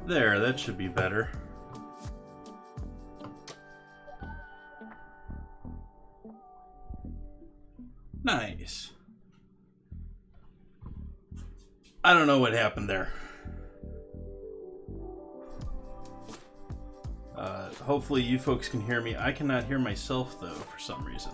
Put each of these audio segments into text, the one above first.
There, that should be better. Nice. I don't know what happened there. Hopefully you folks can hear me. I cannot hear myself, though, for some reason.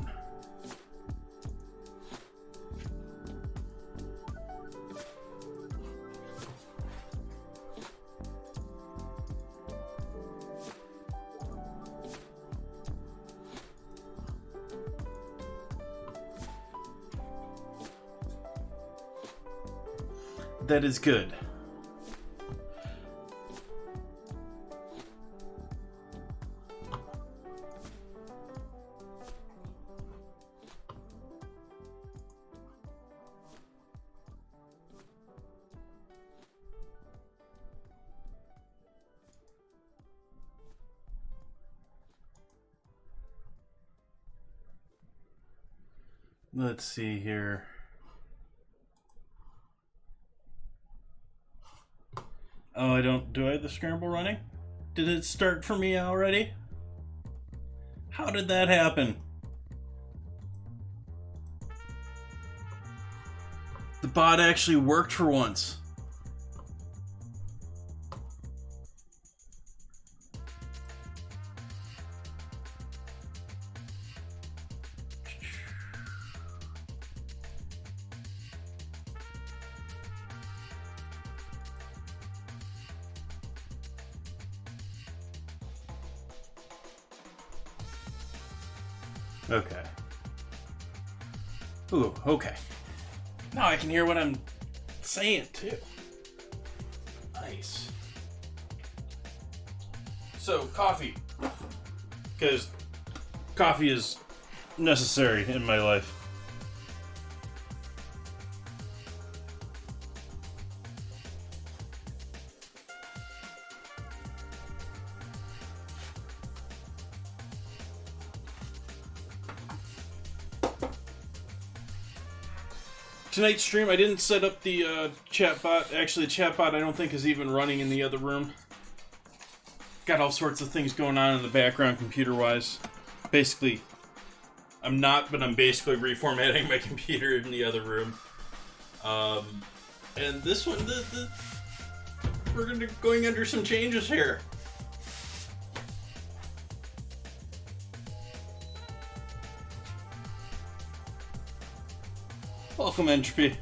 That is good. Let's see here. Oh, do I have the scramble running? Did it start for me already? How did that happen? The bot actually worked for once. Okay. Ooh, okay. Now I can hear what I'm saying, too. Nice. So, coffee. Because coffee is necessary in my life. Tonight's stream, I didn't set up the chat bot. Actually, the chat bot I don't think is even running in the other room. Got all sorts of things going on in the background computer-wise. Basically, I'm not, but I'm basically reformatting my computer in the other room. And this one, we're going under some changes here. Welcome, Entropy.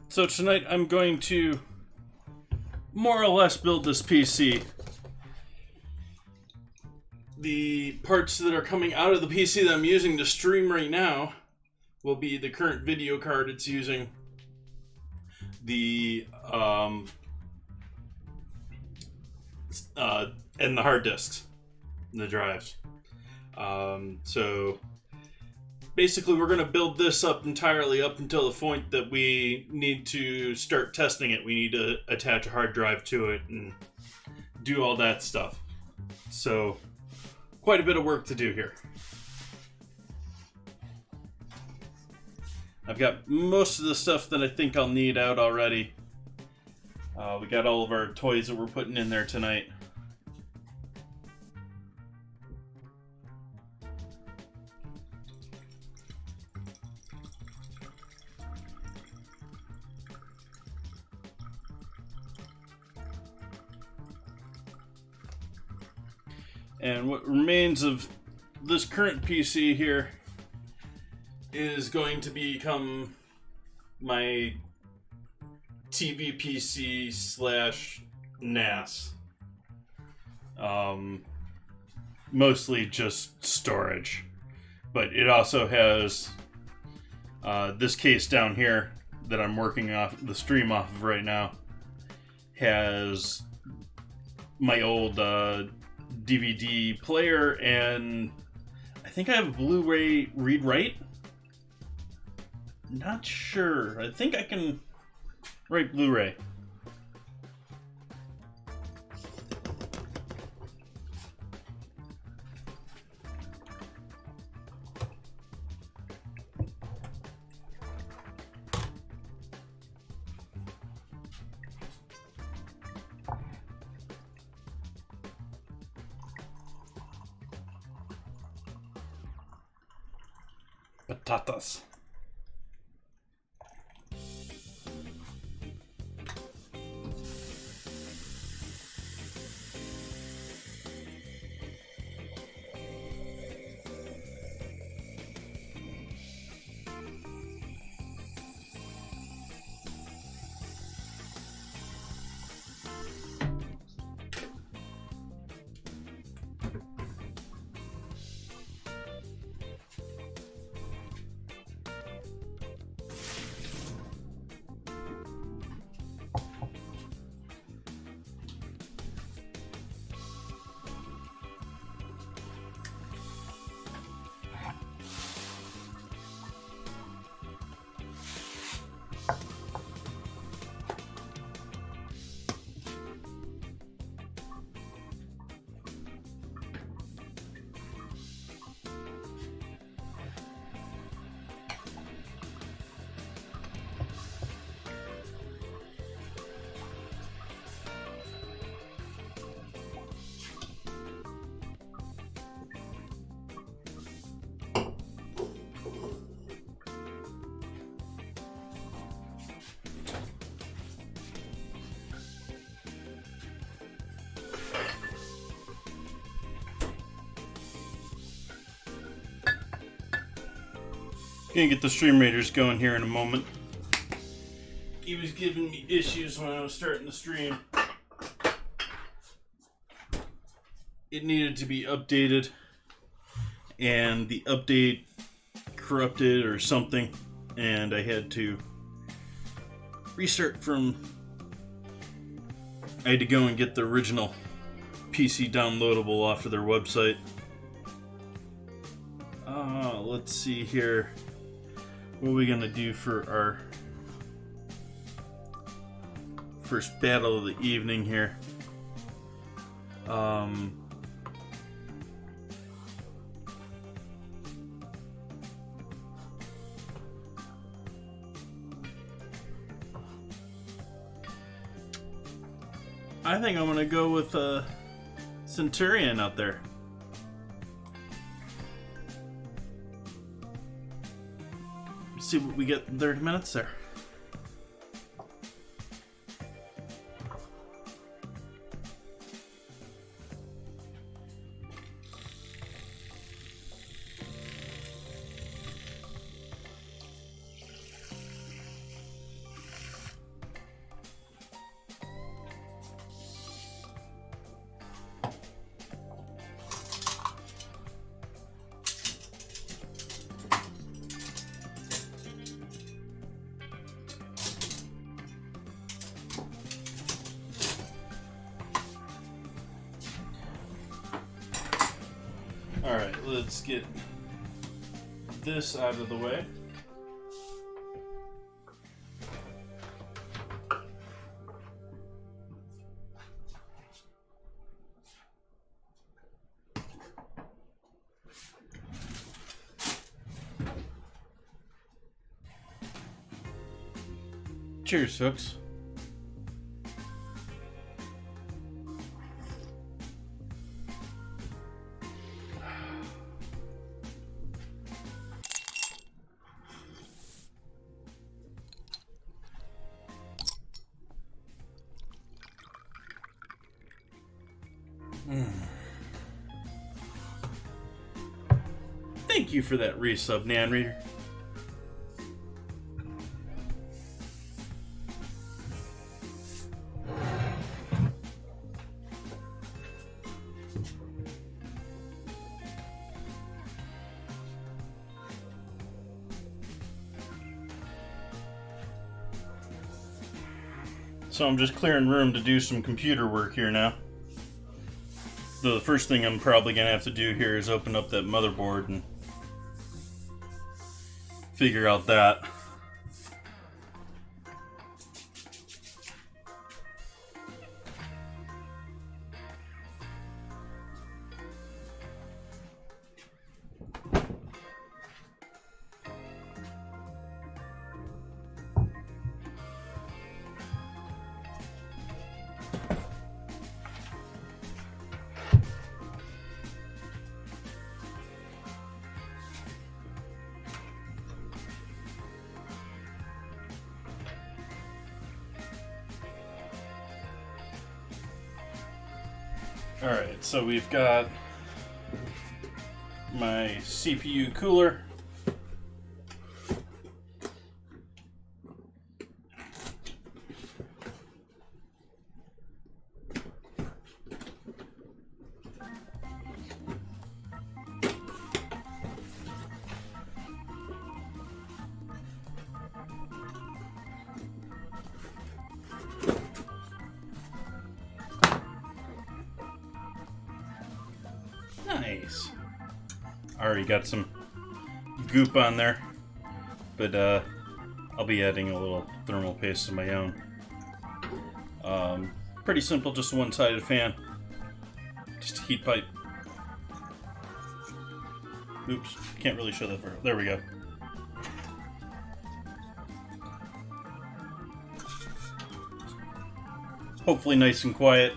So tonight I'm going to more or less build this PC. The parts that are coming out of the PC that I'm using to stream right now will be the current video card it's using, the and the hard disks, and the drives. So basically, we're going to build this up entirely up until the point that we need to start testing it. We need to attach a hard drive to it and do all that stuff. So, quite a bit of work to do here. I've got most of the stuff that I think I'll need out already. We got all of our toys that we're putting in there tonight. And what remains of this current PC here is going to become my TV PC / NAS. Mostly just storage. But it also has This case down here that I'm working off the stream off of right now has my old DVD player, and I think I have a Blu-ray read-write. Not sure. I think I can write Blu-ray. Patatas. Gonna get the stream raiders going here in a moment. He was giving me issues when I was starting the stream. It needed to be updated, and the update corrupted or something, and I had to restart from... I had to go and get the original PC downloadable off of their website. Let's see here. What are we gonna do for our first battle of the evening here? I think I'm gonna go with Centurion out there. See what we get in 30 minutes there. Alright, let's get this out of the way. Cheers, folks. Thank you for that resub, Nan Reader. So I'm just clearing room to do some computer work here now. So the first thing I'm probably going to have to do here is open up that motherboard and figure out that. Alright, so we've got my CPU cooler. Nice. Already got some goop on there, but I'll be adding a little thermal paste of my own. Pretty simple, just a one-sided fan. Just a heat pipe. Oops, can't really show that very well. There we go. Hopefully nice and quiet.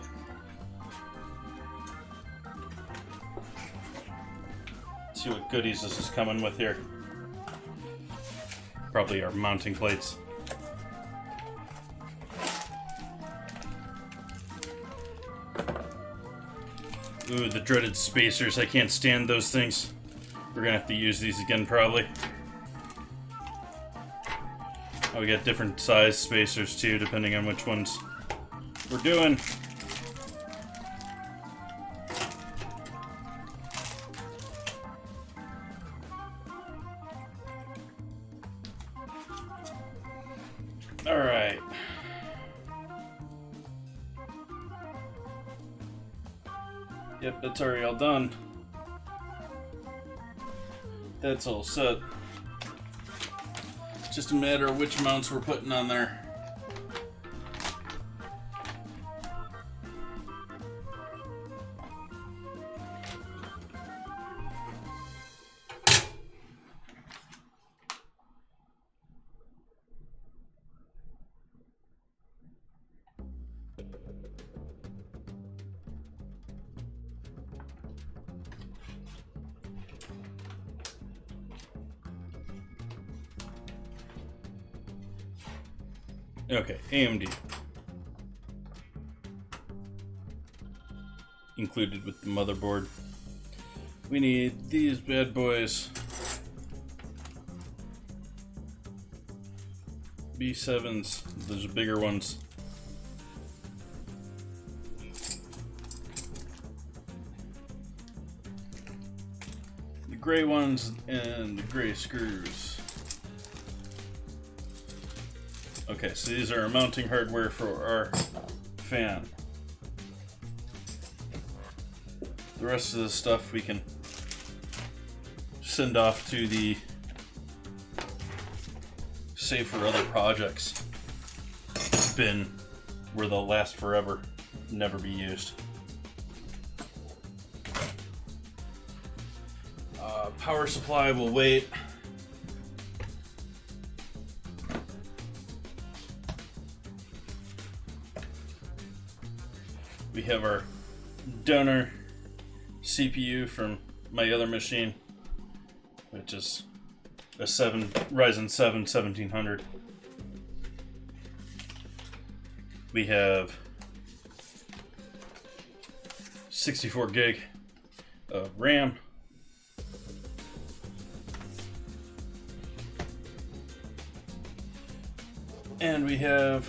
See what goodies this is coming with here. Probably our mounting plates. Ooh, the dreaded spacers. I can't stand those things. We're gonna have to use these again probably. Oh, we got different size spacers too, depending on which ones we're doing. All right. Yep, that's already all done. That's all set. It's just a matter of which mounts we're putting on there. Okay, AMD. Included with the motherboard. We need these bad boys. B7s, those are bigger ones. The gray ones and the gray screws. Okay, so these are our mounting hardware for our fan. The rest of the stuff we can send off to the save for other projects bin where they'll last forever, never be used. Power supply will wait. We have our donor CPU from my other machine, which is a Ryzen 7 1700. We have 64 gig of RAM. And we have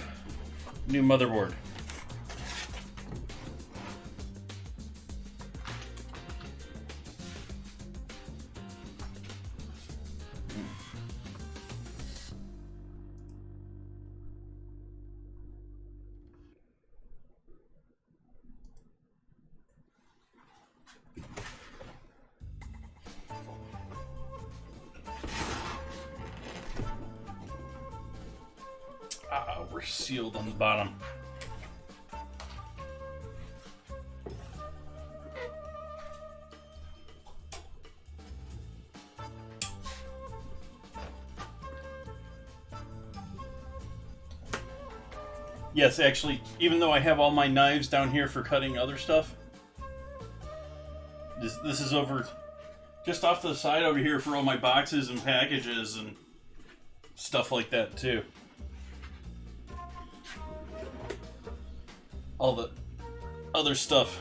new motherboard. super sealed on the bottom. Yes, actually, even though I have all my knives down here for cutting other stuff, this is over just off to the side over here for all my boxes and packages and stuff like that too. All the other stuff.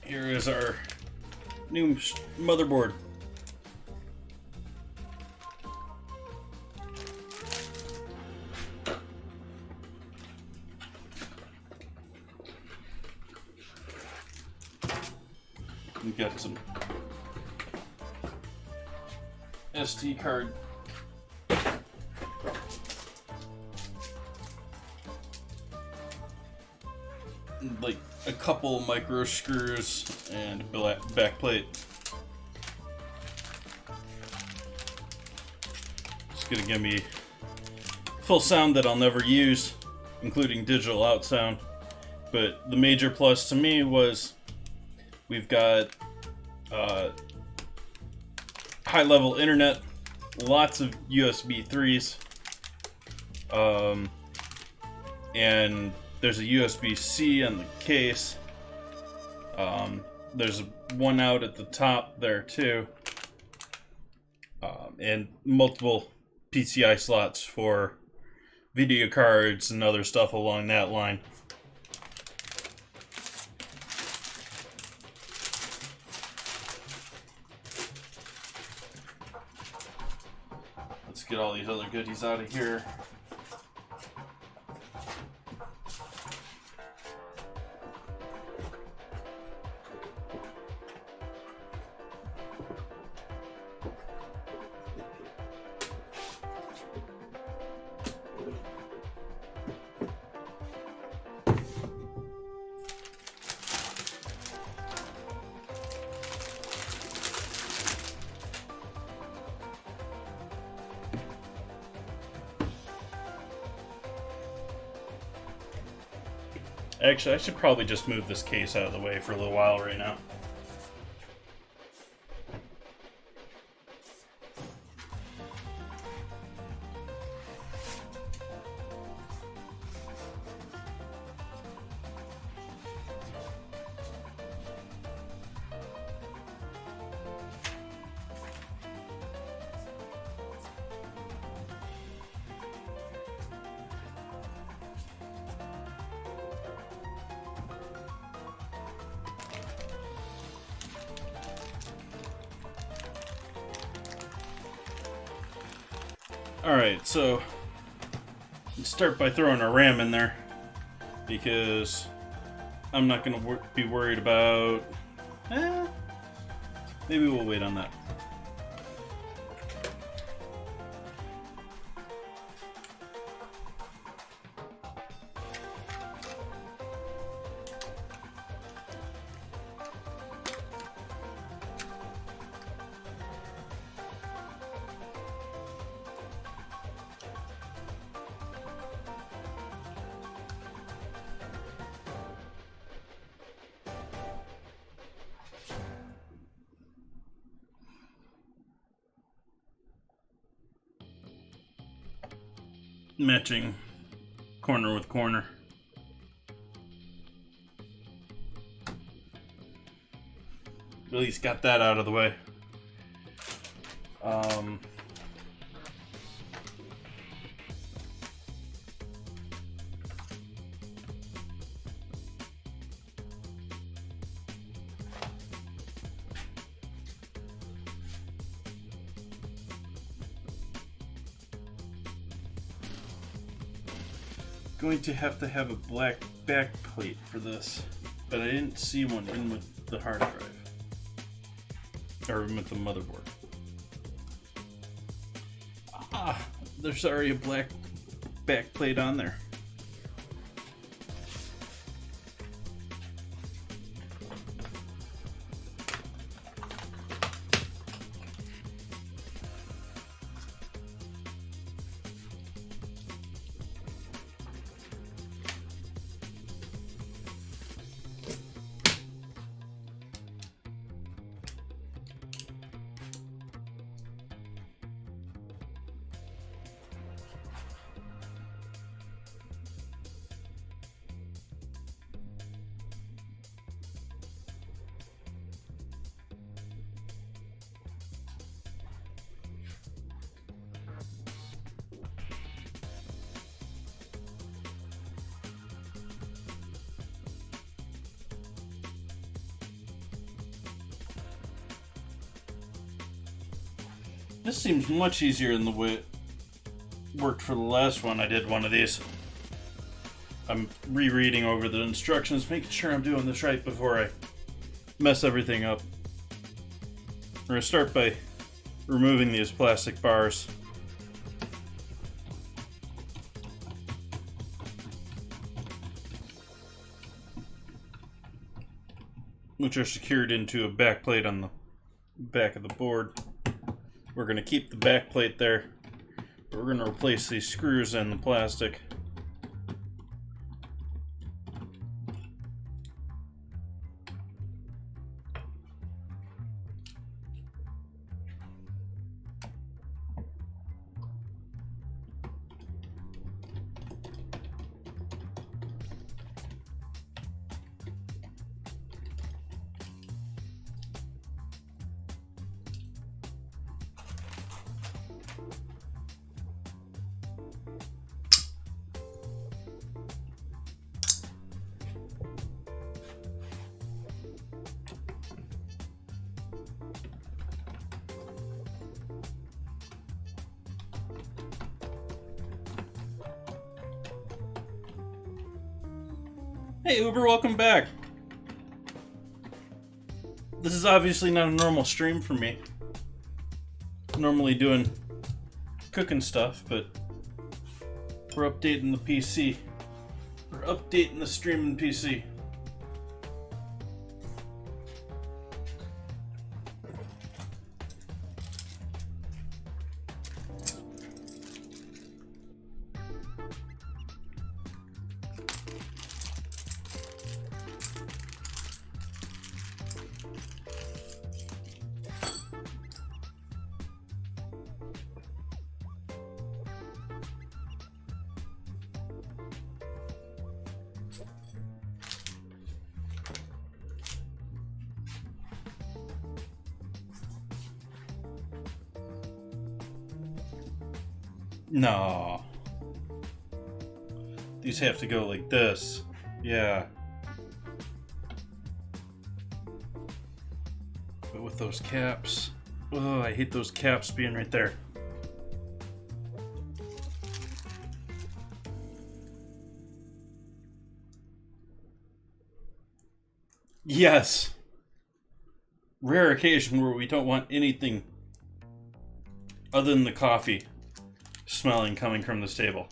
Here is our new motherboard. We've got some SD card. Like a couple micro screws and a back plate. It's gonna give me full sound that I'll never use, including digital out sound. But the major plus to me was we've got high level internet, lots of USB 3s, and there's a USB-C on the case. There's one out at the top there too, and multiple PCI slots for video cards and other stuff along that line. Let's get all these other goodies out of here. Actually, I should probably just move this case out of the way for a little while right now. Alright, so let's start by throwing a RAM in there, because I'm not going to be worried about... maybe we'll wait on that. Matching corner with corner. At least got that out of the way. Going to have a black back plate for this, but I didn't see one in with the hard drive or in with the motherboard. Ah, there's already a black back plate on there. This seems much easier than the way it worked for the last one I did one of these. I'm rereading over the instructions, making sure I'm doing this right before I mess everything up. We're going to start by removing these plastic bars. Which are secured into a back plate on the back of the board. We're going to keep the back plate there, but we're going to replace these screws in the plastic. Hey Uber, welcome back. This is obviously not a normal stream for me. I'm normally doing cooking stuff, but we're updating the PC. We're updating the streaming PC. No. These have to go like this. Yeah. But with those caps. Oh, I hate those caps being right there. Yes. Rare occasion where we don't want anything other than the coffee smelling coming from this table.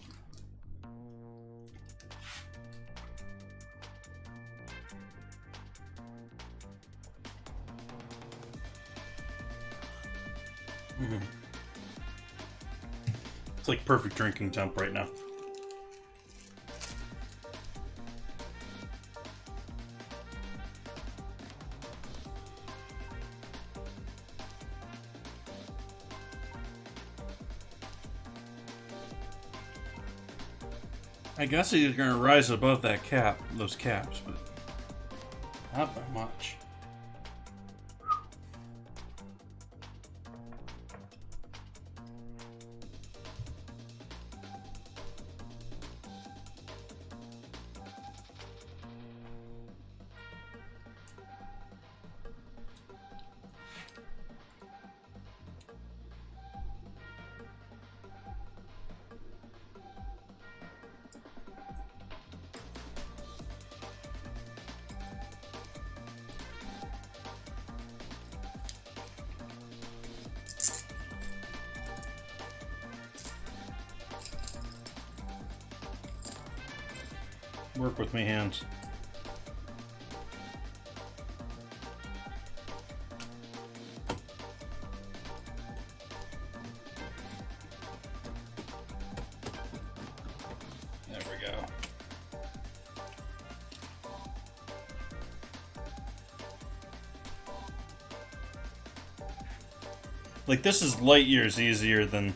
It's like perfect drinking temp right now. I guess he's going to rise above that cap, those caps, but not by much. Work with my hands. There we go. Like, this is light years easier than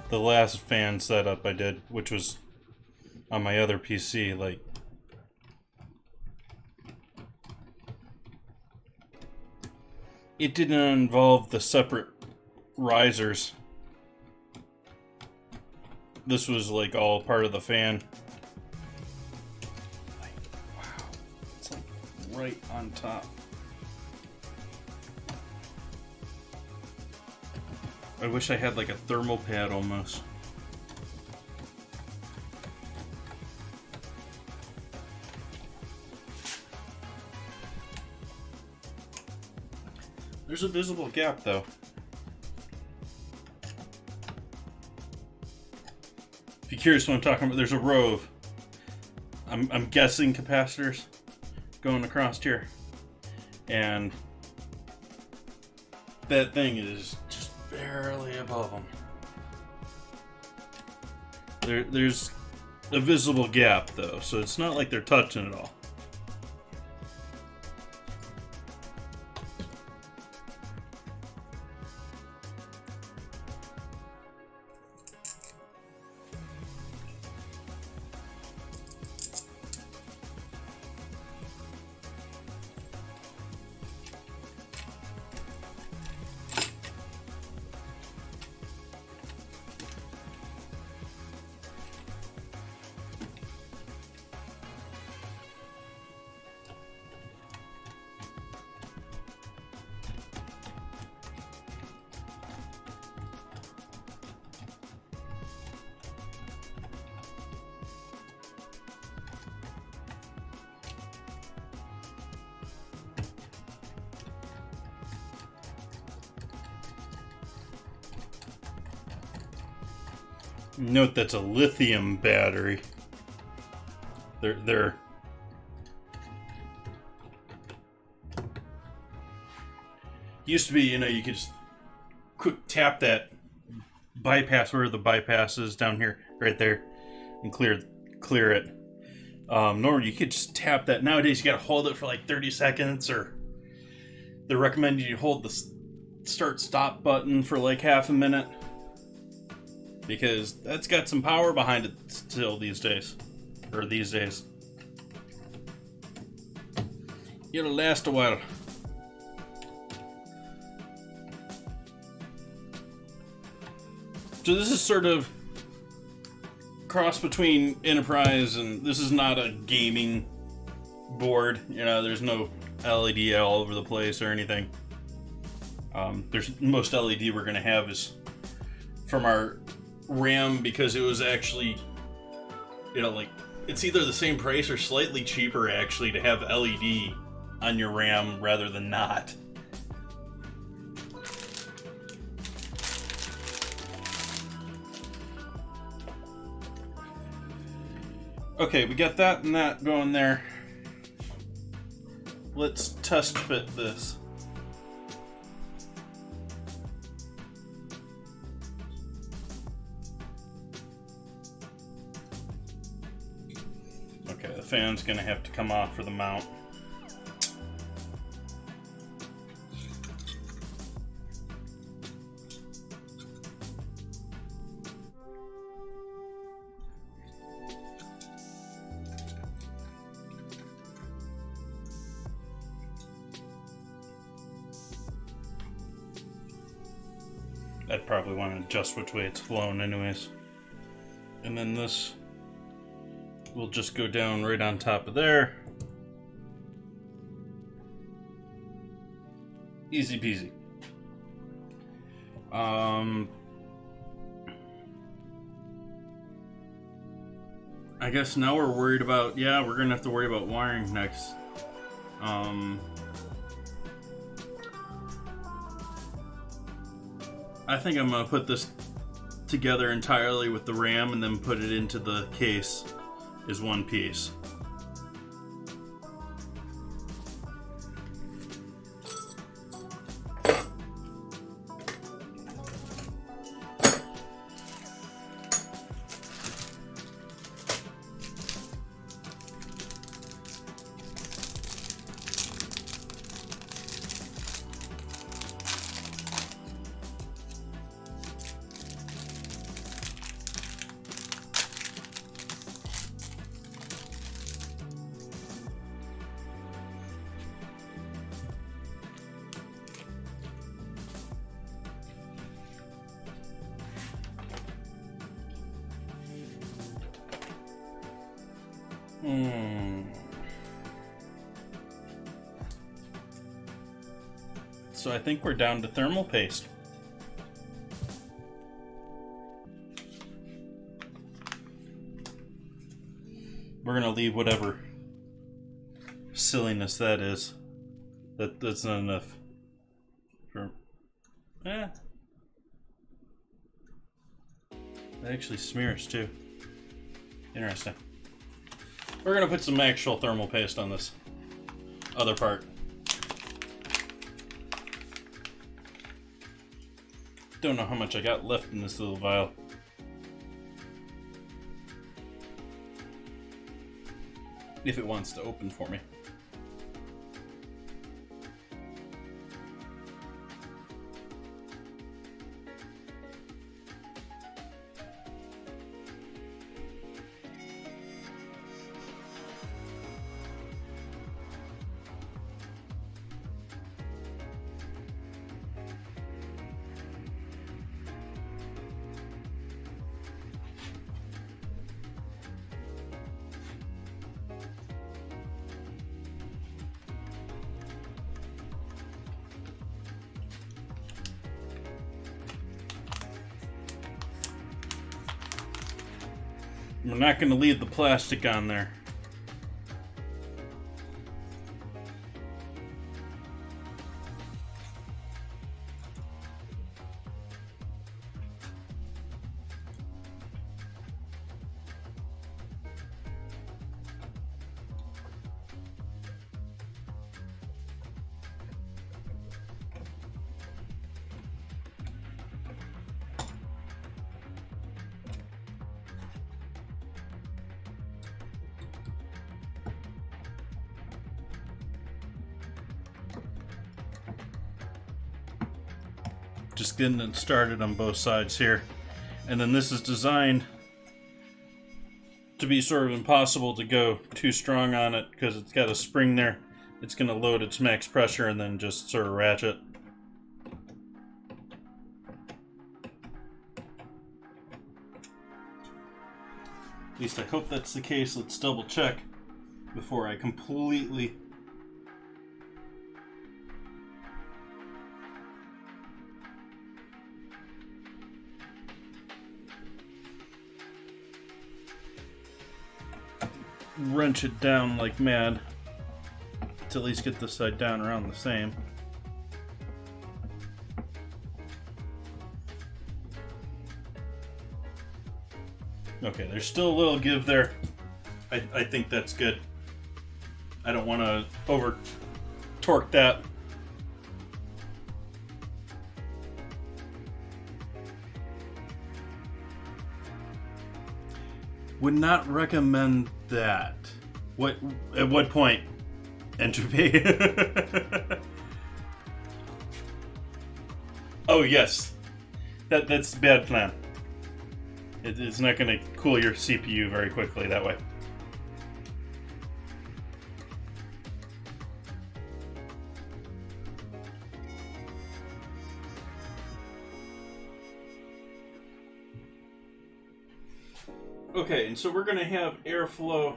the last fan setup I did, which was on my other PC. Like, it didn't involve the separate risers. This was like all part of the fan. Wow, it's like right on top. I wish I had like a thermal pad almost. There's a visible gap though. If you're curious what I'm talking about, there's a row of, I'm guessing capacitors going across here. And that thing is just barely above them. There's a visible gap though, so it's not like they're touching it all. Note that's a lithium battery. They're used to be, you know, you could just quick tap that bypass, where the bypass is down here, right there, and clear it. Normally you could just tap that. Nowadays you gotta hold it for like 30 seconds, or they're recommending you hold the start stop button for like half a minute, because that's got some power behind it still these days. It'll last a while. So this is sort of cross between Enterprise, and this is not a gaming board. You know, there's no LED all over the place or anything. There's most LED we're gonna have is from our RAM, because it was actually, you know, like, it's either the same price or slightly cheaper actually to have LED on your RAM rather than not. Okay, we got that and that going there. Let's test fit this. Okay, the fan's gonna have to come off for the mount. I'd probably want to adjust which way it's flown anyways. And then this will just go down right on top of there. Easy peasy. I guess now we're worried about, yeah, we're gonna have to worry about wiring next. I think I'm gonna put this together entirely with the RAM and then put it into the case as one piece. So I think we're down to thermal paste. We're gonna leave whatever silliness that is. That's not enough. It actually smears too. Interesting. We're gonna put some actual thermal paste on this other part. Don't know how much I got left in this little vial. If it wants to open for me. We're not going to leave the plastic on there. Just getting it started on both sides here. And then this is designed to be sort of impossible to go too strong on it because it's got a spring there. It's going to load its max pressure and then just sort of ratchet. At least I hope that's the case. Let's double check before I completely... wrench it down like mad to at least get this side down around the same. Okay, there's still a little give there. I think that's good. I don't want to over torque that. Would not recommend that. What? At what point? Entropy. Oh yes, that's a bad plan. It's not going to cool your CPU very quickly that way. Okay, and so we're going to have airflow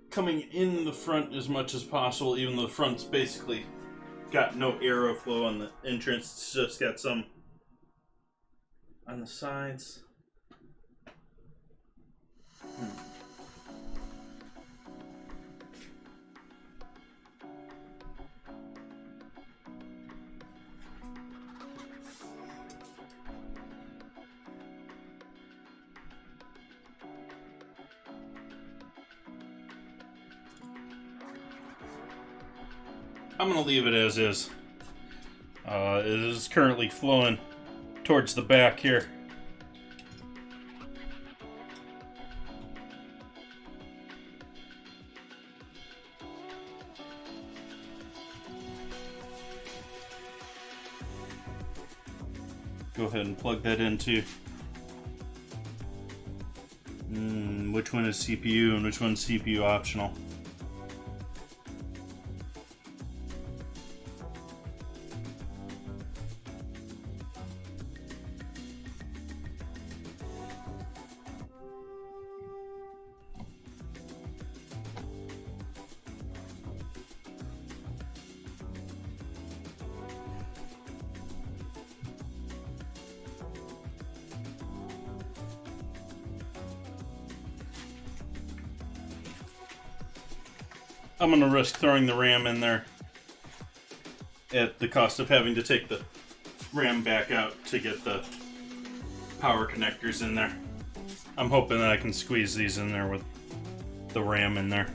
coming in the front as much as possible, even though the front's basically got no airflow on the entrance. It's just got some on the sides. I'm going to leave it as is. It is currently flowing towards the back here. Go ahead and plug that into. Which one is CPU and which one's CPU optional? I'm gonna risk throwing the RAM in there at the cost of having to take the RAM back out to get the power connectors in there. I'm hoping that I can squeeze these in there with the RAM in there.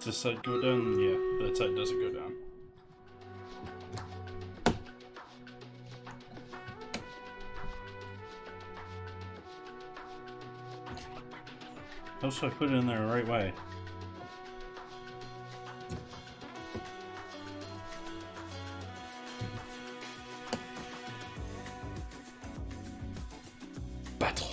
Does this side go down? Yeah, that side doesn't go down. How should I put it in there the right way? Battle.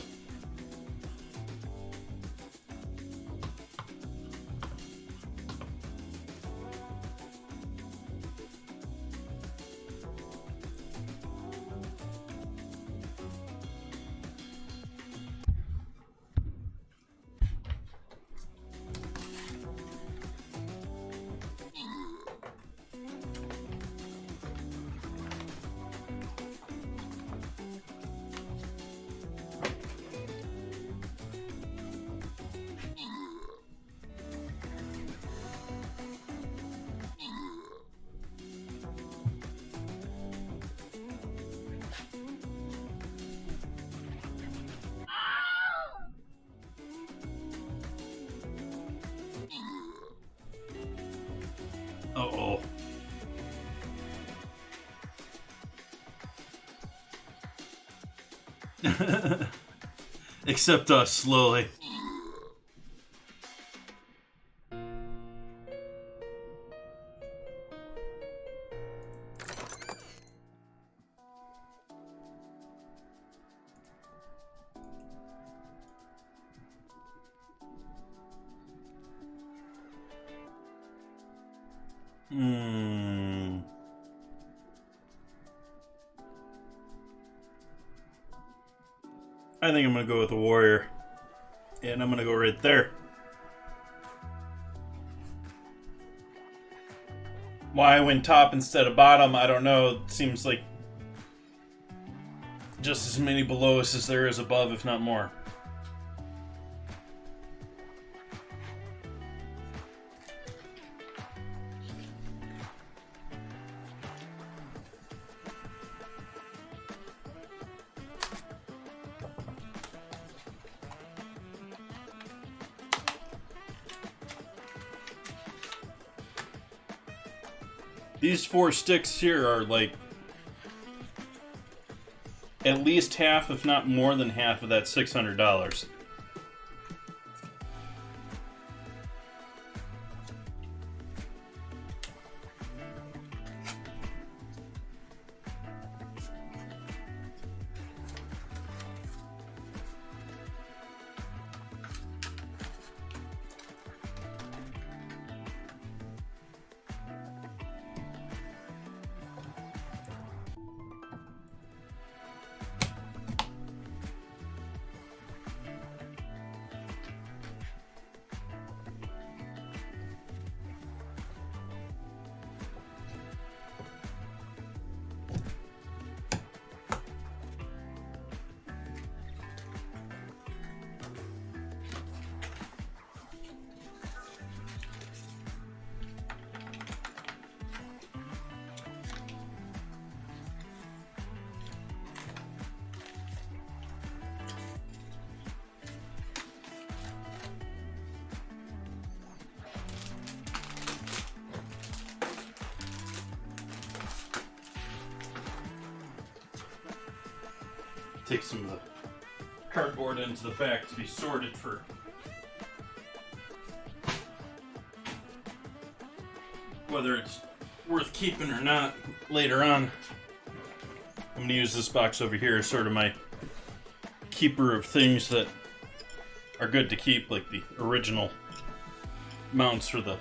Uh-oh. Accept us slowly. I think I'm gonna go with the warrior. And I'm gonna go right there. Why I went top instead of bottom, I don't know. It seems like just as many below us as there is above, if not more. These 4 sticks here are like at least half, if not more than half, of that $600. take some of the cardboard into the back to be sorted for whether it's worth keeping or not later on. I'm going to use this box over here as sort of my keeper of things that are good to keep, like the original mounts for the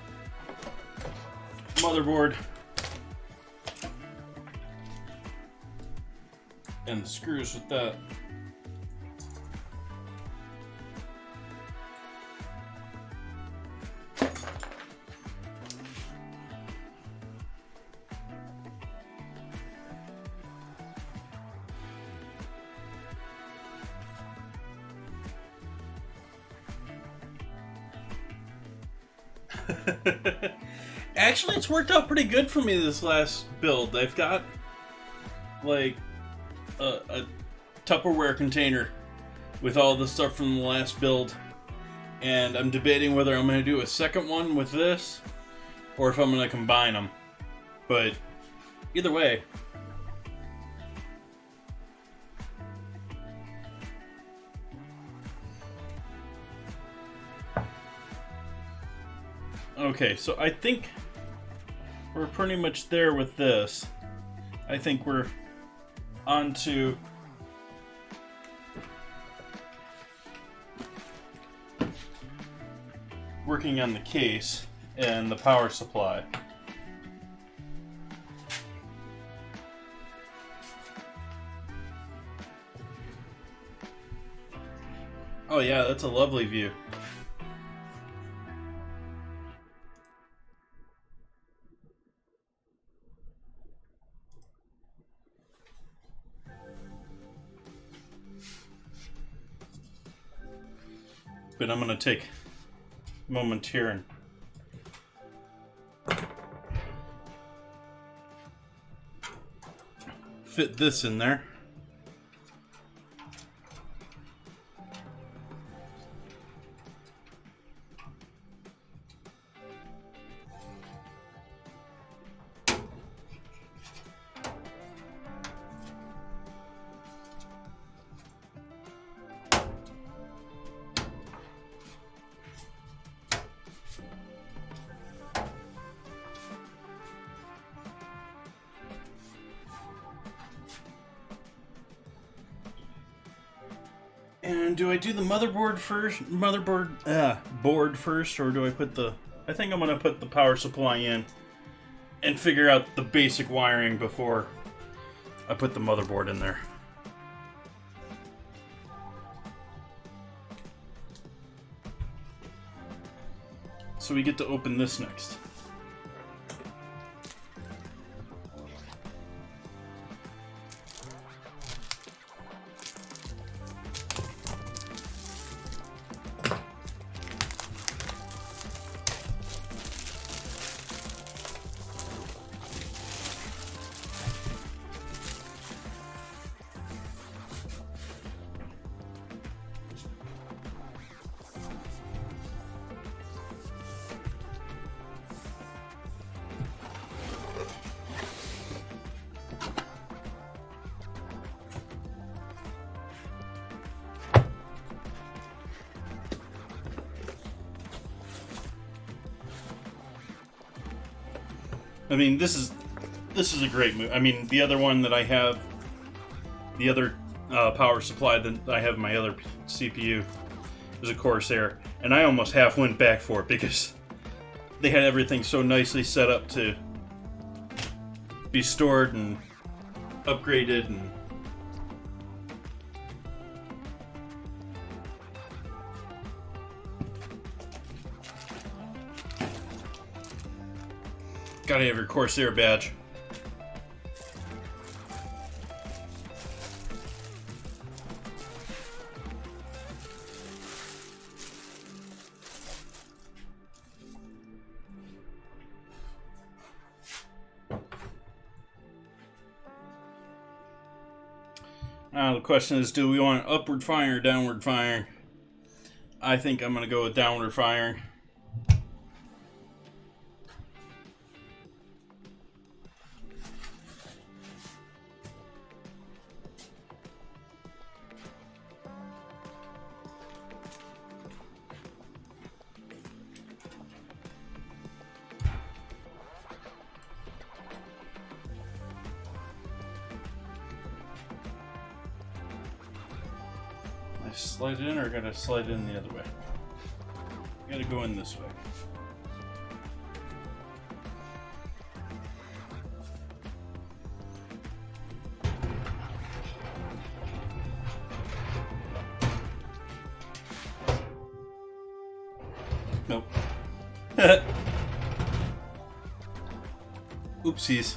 motherboard and the screws with that. Actually, it's worked out pretty good for me this last build. I've got like a Tupperware container with all the stuff from the last build, and I'm debating whether I'm going to do a second one with this or if I'm going to combine them. But either way, okay, so I think we're pretty much there with this. I think we're on to working on the case and the power supply. Oh yeah, that's a lovely view. But I'm going to take a moment here and fit this in there. And do I do the motherboard first? Board first, or do I put the... I think I'm going to put the power supply in and figure out the basic wiring before I put the motherboard in there. So we get to open this next. I mean, this is a great move. I mean, the other one that I have, the other power supply that I have in my other CPU is a Corsair, and I almost half went back for it because they had everything so nicely set up to be stored and upgraded and gotta have your Corsair badge. Now the question is, do we want upward firing or downward firing? I think I'm gonna go with downward firing. slide it in, or I gotta slide it in the other way? I gotta go in this way. Nope. Oopsies.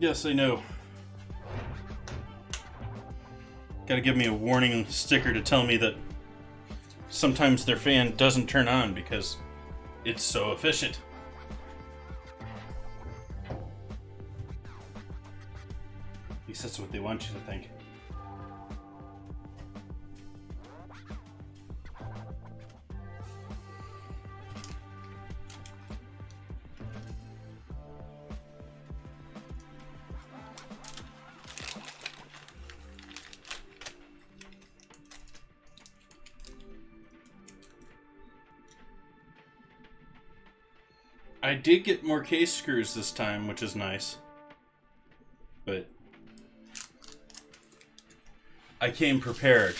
Yes, I know. Gotta give me a warning sticker to tell me that sometimes their fan doesn't turn on because it's so efficient. At least that's what they want you to think. I did get more case screws this time, which is nice. But I came prepared.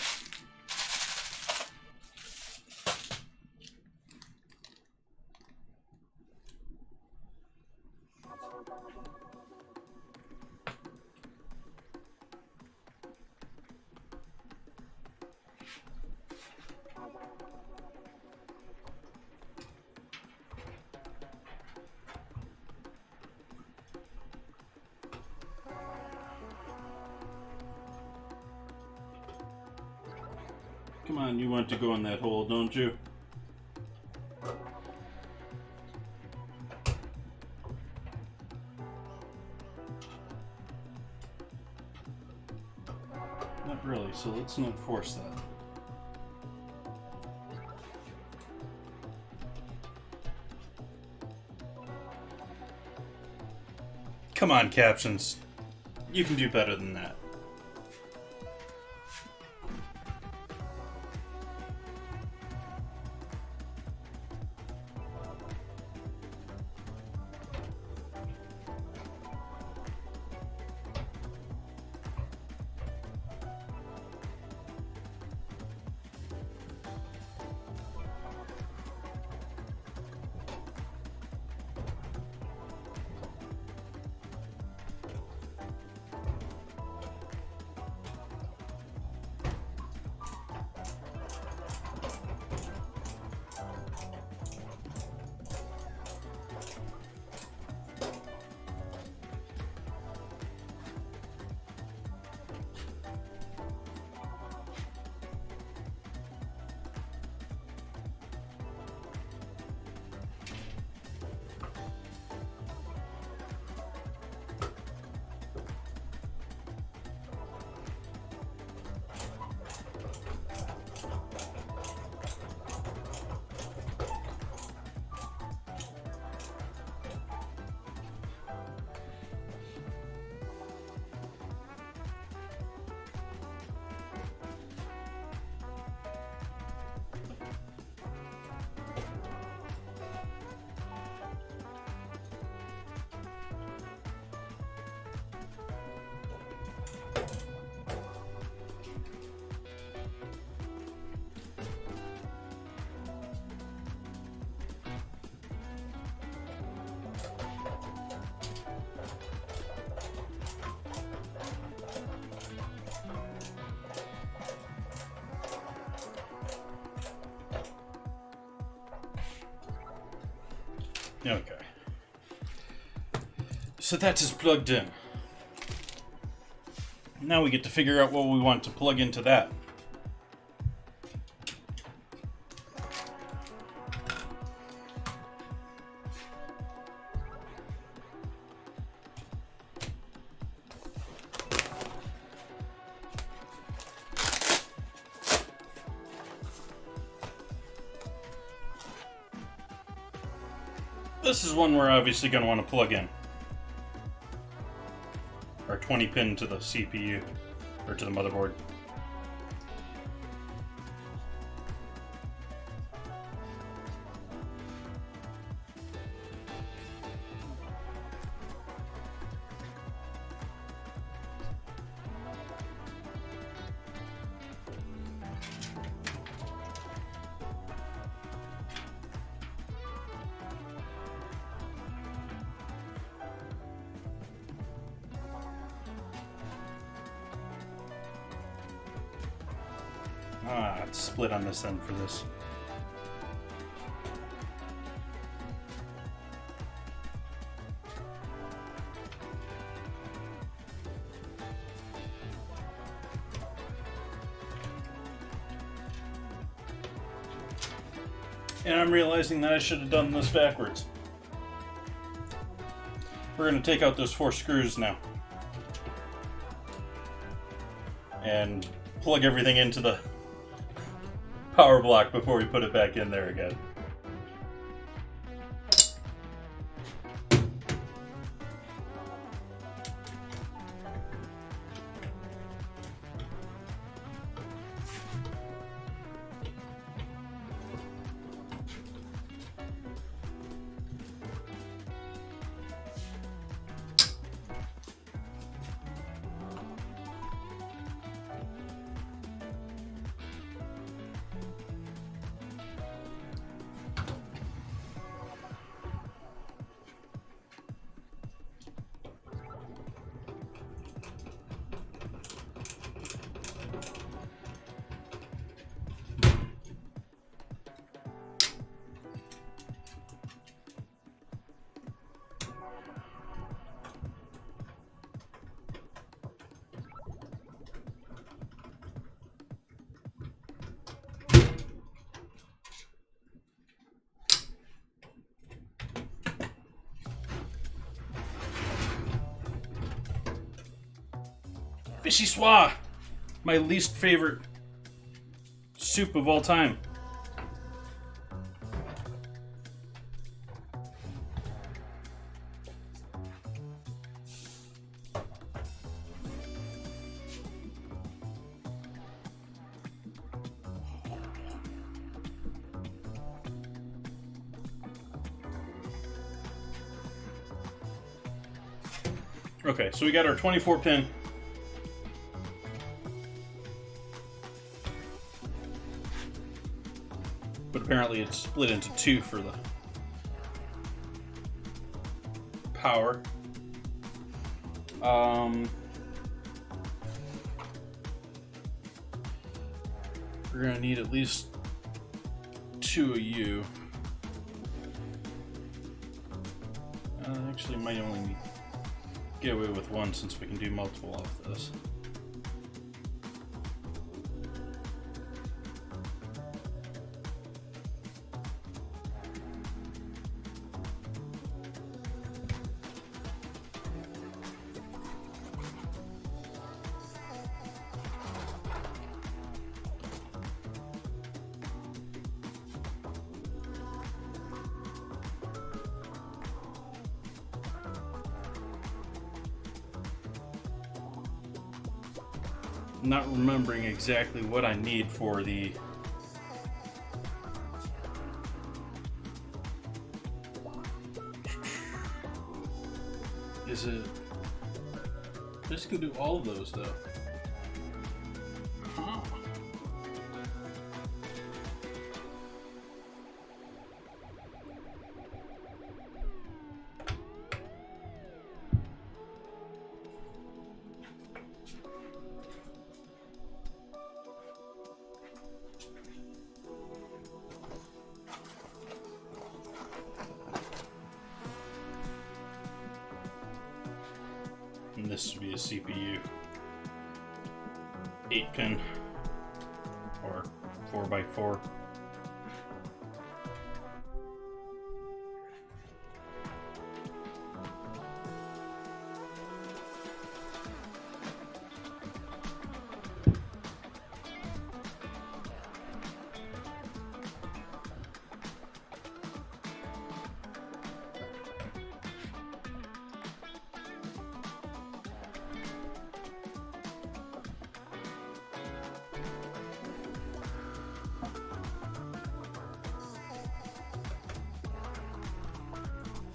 Come on, you want to go in that hole, don't you? Not really, so let's not force that. Come on, captions. You can do better than that. Okay. So that is plugged in. Now we get to figure out what we want to plug into that. This is one we're obviously going to want to plug in. Our 20 pin to the CPU, or to the motherboard. Ah, it's split on this end for this. And I'm realizing that I should have done this backwards. We're going to take out those 4 screws now. And plug everything into the power block before we put it back in there again. Fishy Swa! My least favorite soup of all time. Okay, so we got our 24 pin. But apparently it's split into 2 for the power. We're gonna need at least 2 of you. Actually, might only get away with 1 since we can do multiple off this. Not remembering exactly what I need for the is it this can do all of those though. Huh. And this would be a CPU 8-pin or 4x4.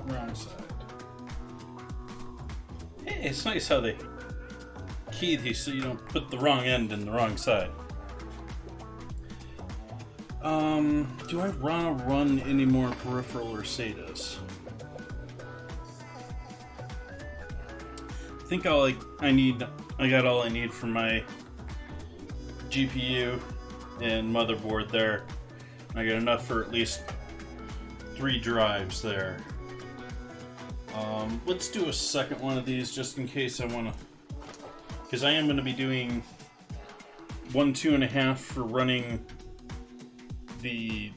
Wrong side. Hey, it's nice how they key these so you don't put the wrong end in the wrong side. Do I want to run any more peripheral or SATAs? I think I got all I need for my GPU and motherboard there. I got enough for at least 3 drives there. Let's do a second one of these just in case I want to, because I am going to be doing 1 2.5 for running the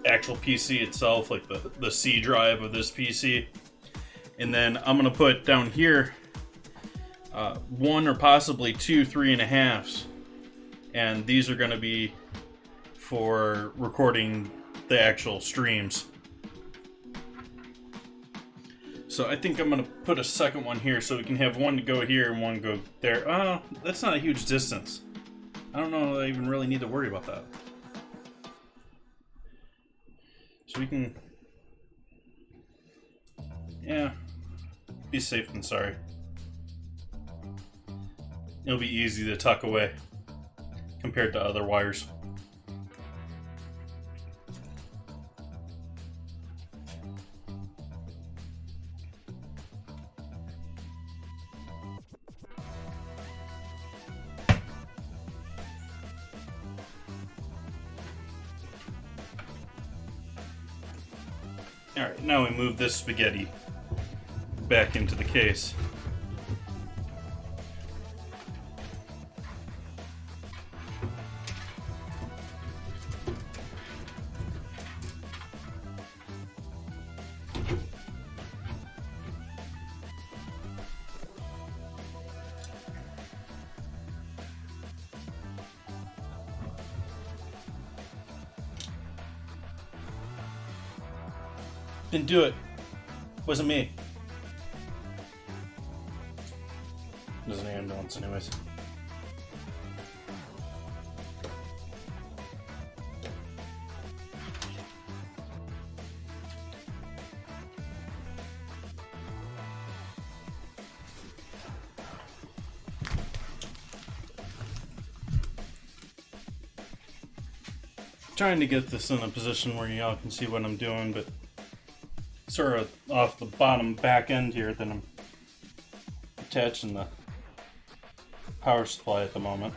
actual PC itself, like the C drive of this PC, and then I'm going to put down here 1 or possibly 2 3.5s, and these are going to be for recording the actual streams. So I think I'm going to put a second one here so we can have one to go here and one go there. Oh, that's not a huge distance. I don't know if I even really need to worry about that. So we can... yeah. Be safe than sorry. It'll be easy to tuck away compared to other wires. Alright, now we move this spaghetti back into the case. Didn't do it. Wasn't me. There's an ambulance anyways. Trying to get this in a position where y'all can see what I'm doing, but sort of off the bottom back end here, then I'm attaching the power supply at the moment.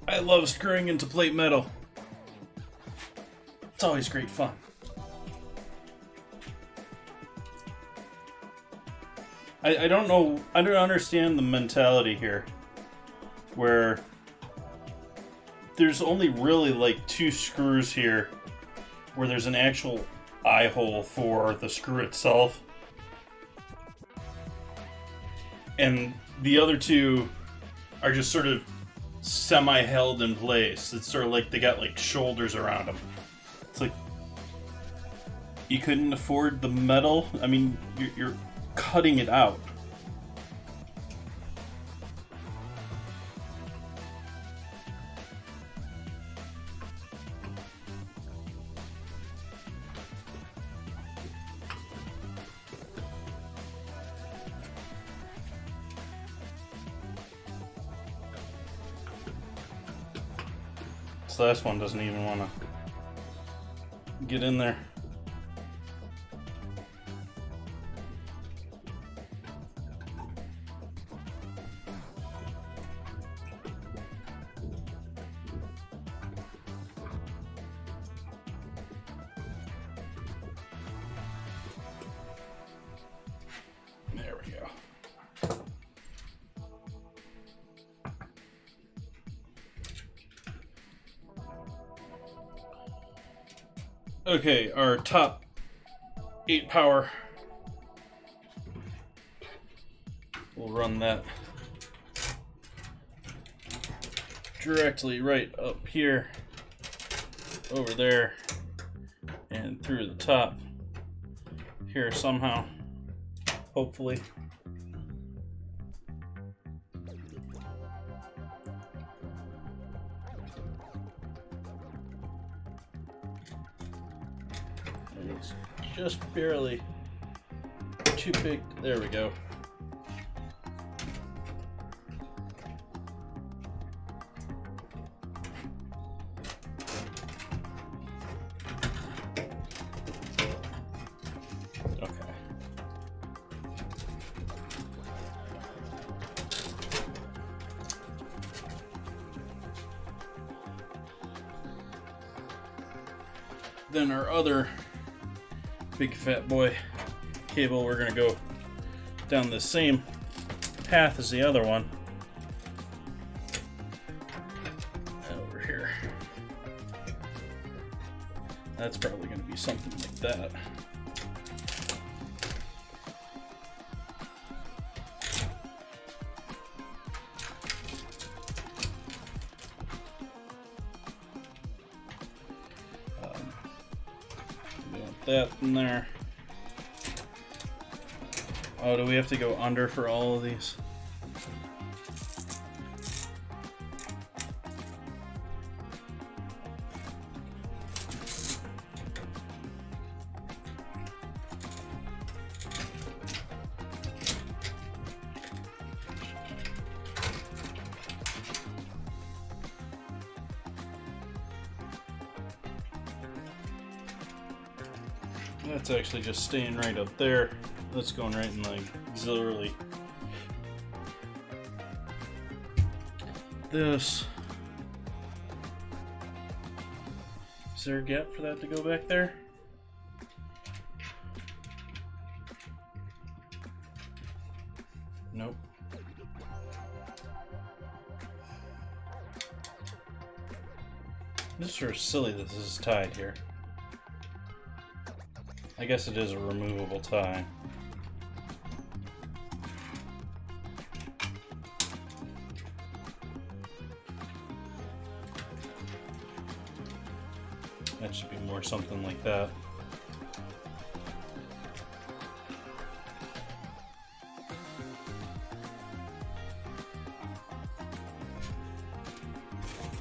I love screwing into plate metal. It's always great fun. I don't know, I don't understand the mentality here, where there's only really like 2 screws here, where there's an actual eye hole for the screw itself, and the other 2 are just sort of semi-held in place. It's sort of like they got like shoulders around them. It's like, you couldn't afford the metal? I mean, you're cutting it out. This last one doesn't even want to get in there. There we go. Okay, our top 8 power. We'll run that directly right up here, over there, and through the top here somehow, hopefully. It's just barely too big. There we go. then our other big fat boy cable, we're gonna go down the same path as the other one. Over here. That's probably gonna be something like that. That in there. Oh, do we have to go under for all of these? That's actually just staying right up there. That's going right in the auxiliary. This. Is there a gap for that to go back there? Nope. This is sort of silly that this is tied here. I guess it is a removable tie. That should be more something like that.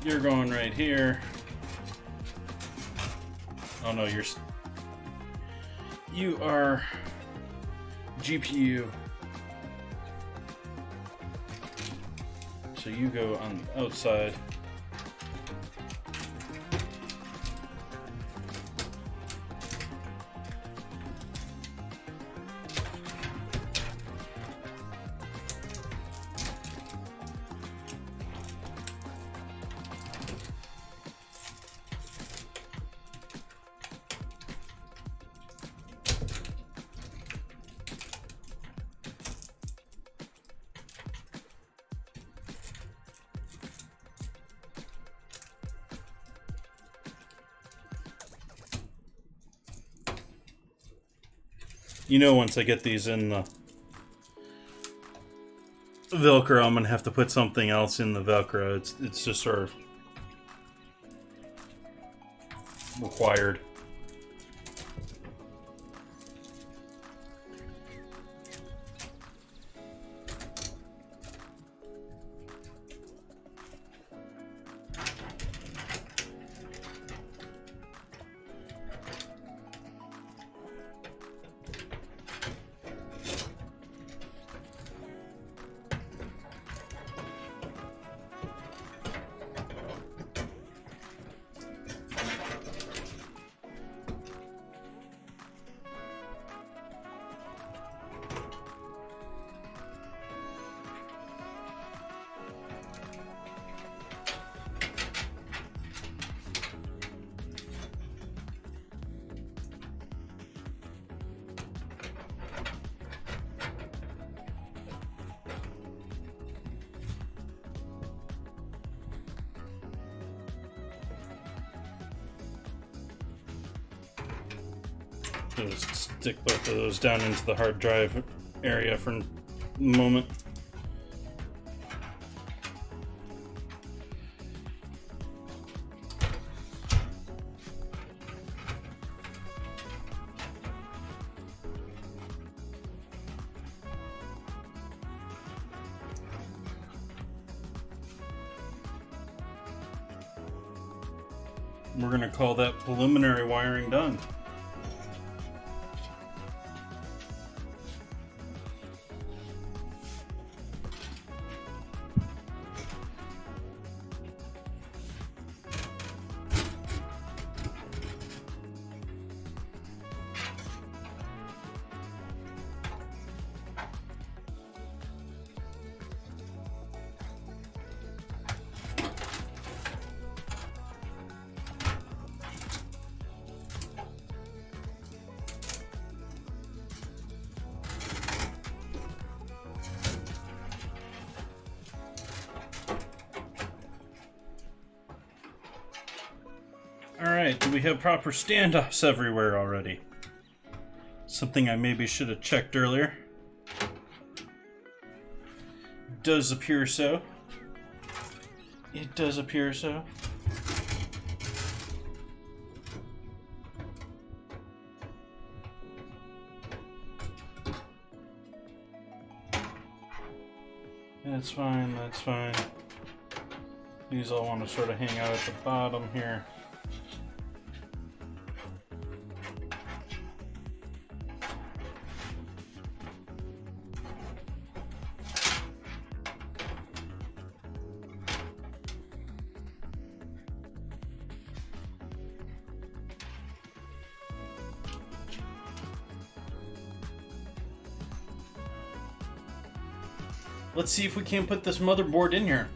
You're going right here. Oh no, you are GPU. So you go on the outside. You know, once I get these in the Velcro, I'm gonna have to put something else in the Velcro. It's just sort of required. Just stick both of those down into the hard drive area for a moment. We're going to call that preliminary wiring done. Alright, do we have proper standoffs everywhere already? Something I maybe should have checked earlier. Does appear so. It does appear so. That's fine, that's fine. These all want to sort of hang out at the bottom here. Let's see if we can put this motherboard in here.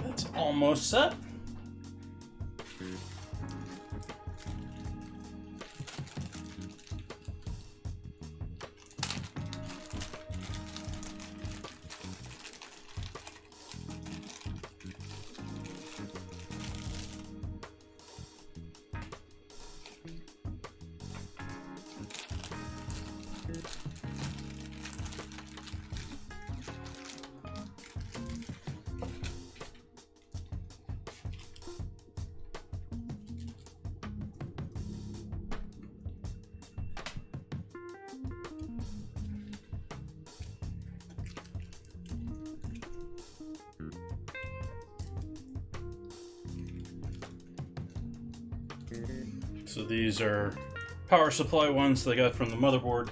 That's almost set. So these are power supply ones that I got from the motherboard.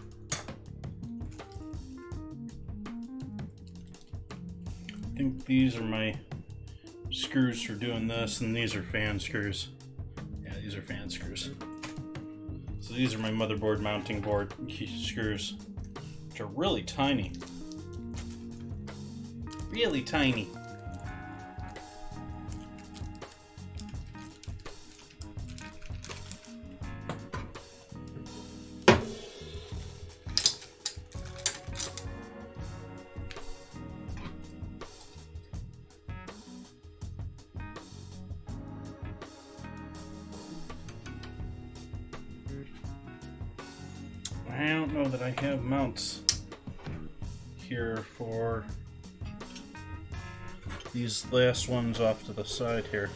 I think these are my screws for doing this, and these are fan screws. Yeah, these are fan screws. So these are my motherboard mounting board screws, which are really tiny. Really tiny. I don't know that I have mounts here for these last ones off to the side here.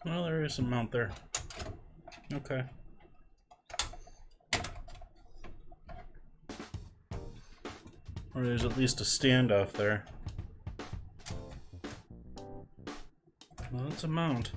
Well, there is a mount there. Okay. Or there's at least a standoff there. Well, it's a mount.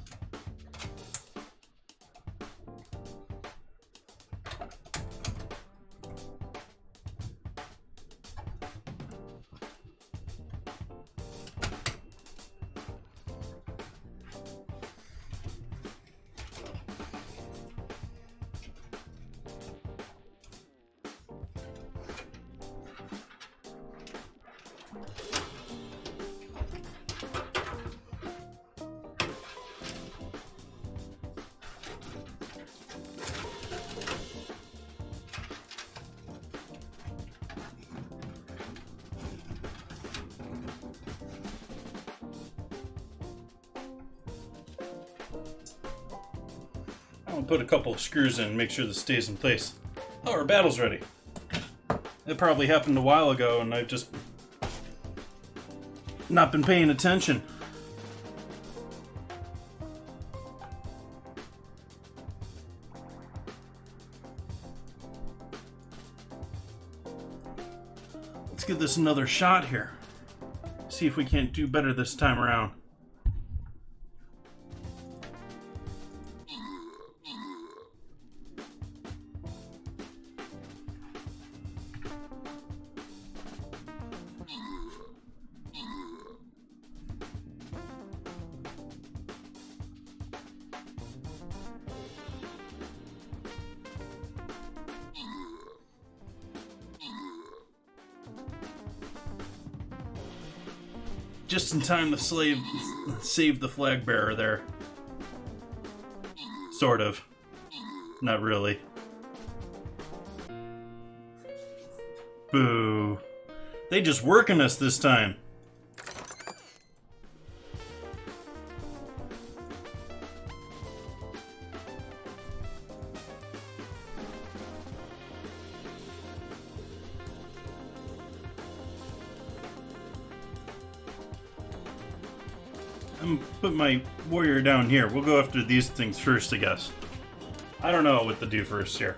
I'll put a couple of screws in and make sure this stays in place. Oh, our battle's ready. It probably happened a while ago and I've just not been paying attention. Let's give this another shot here. See if we can't do better this time around. Just in time to save the flag bearer there. Sort of. Not really. Boo. They just working us this time. I'm gonna put my warrior down here. We'll go after these things first, I guess. I don't know what to do first here.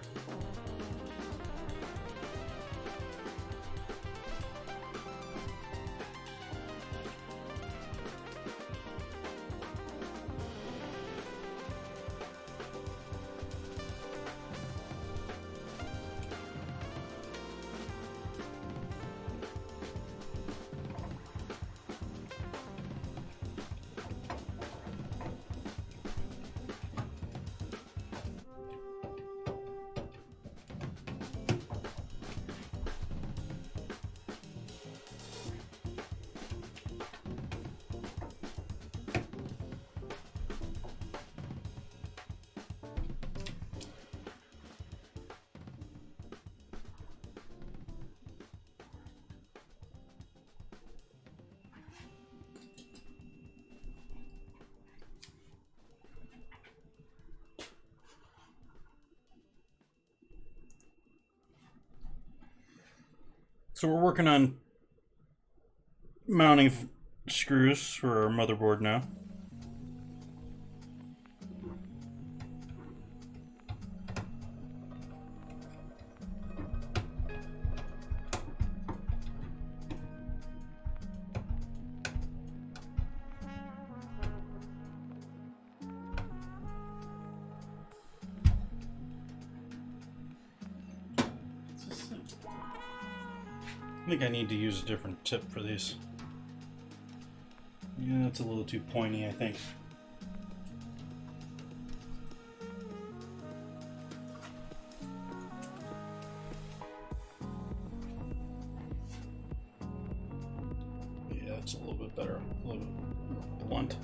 So we're working on mounting screws for our motherboard now. I think I need to use a different tip for these. Yeah, it's a little too pointy, I think. Yeah, it's a little bit better, a little bit blunt.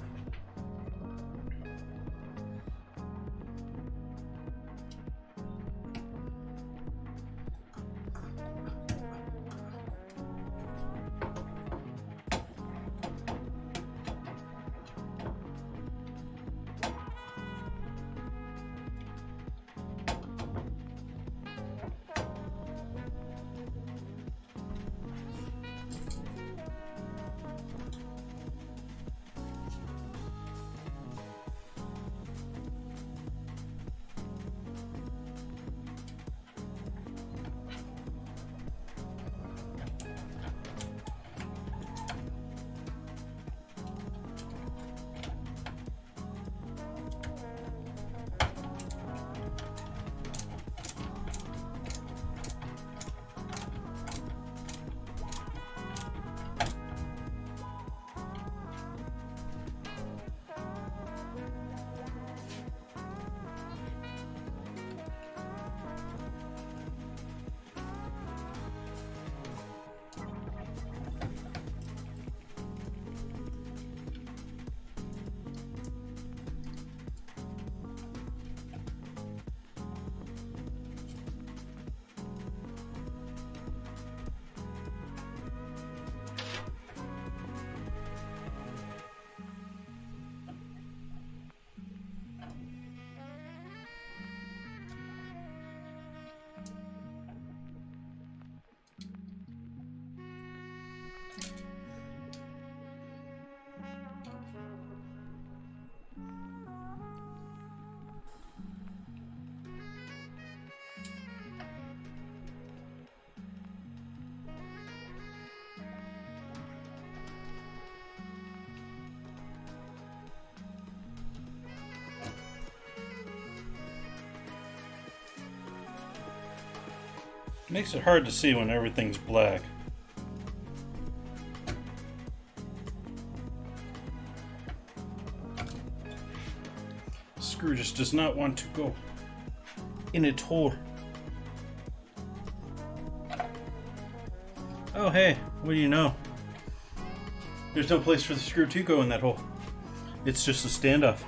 Makes it hard to see when everything's black. Screw just does not want to go in its hole. Oh hey, what do you know? There's no place for the screw to go in that hole. It's just a standoff.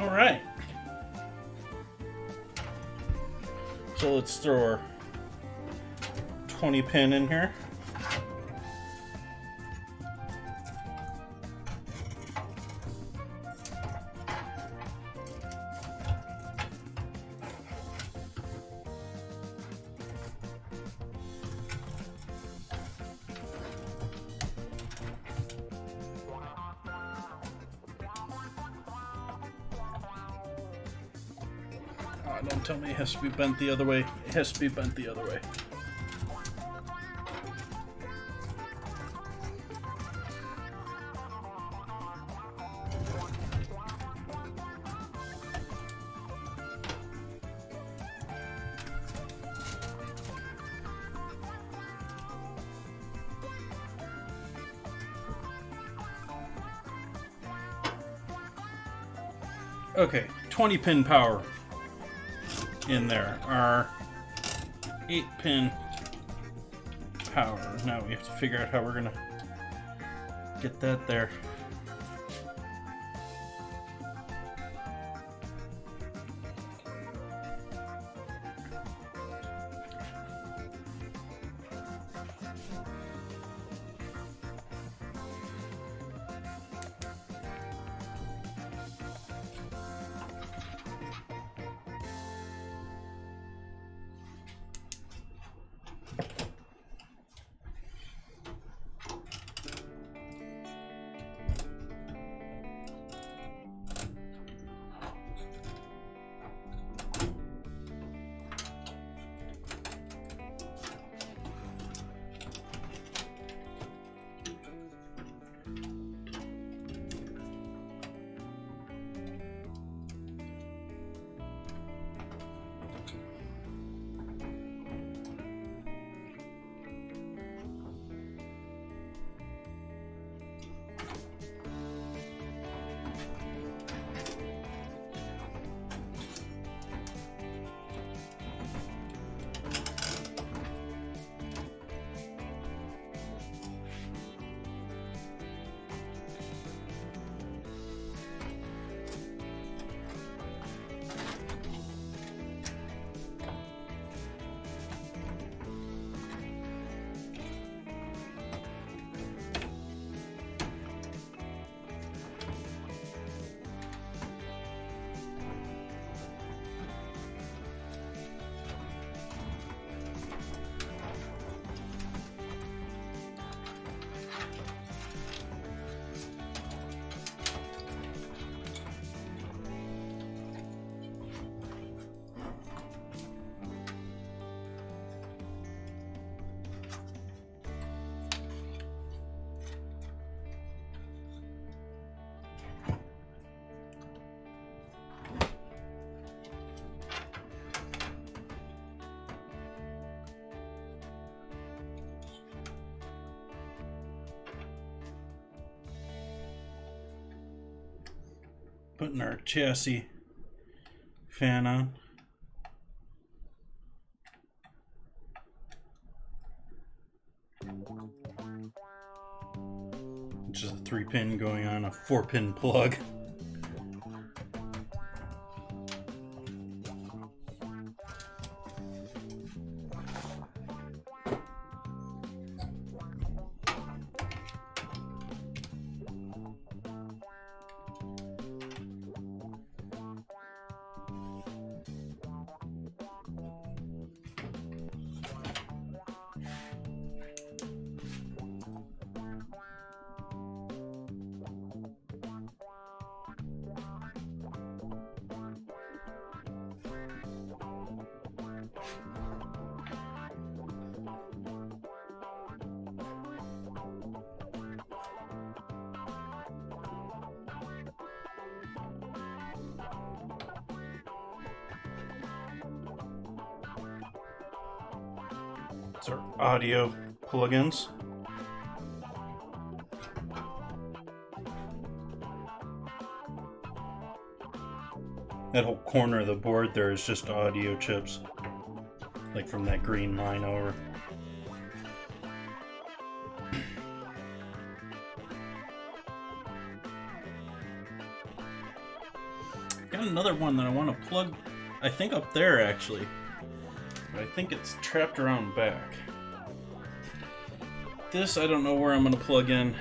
All right. So let's throw our 20 pin in here. Don't tell me it has to be bent the other way. It has to be bent the other way. Okay, 20 pin power in there. Our 8 pin power. Now we have to figure out how we're gonna get that there. Putting our chassis fan on. Which is a 3-pin going on a 4-pin plug. These are audio plugins. That whole corner of the board there is just audio chips. Like from that green line over. Got another one that I want to plug, I think up there actually. But I think it's trapped around back. This I don't know where I'm going to plug in.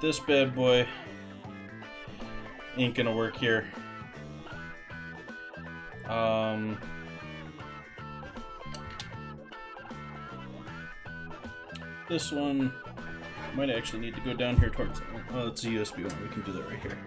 This bad boy ain't going to work here. This one might actually need to go down here towards, well, it's a USB one, we can do that right here.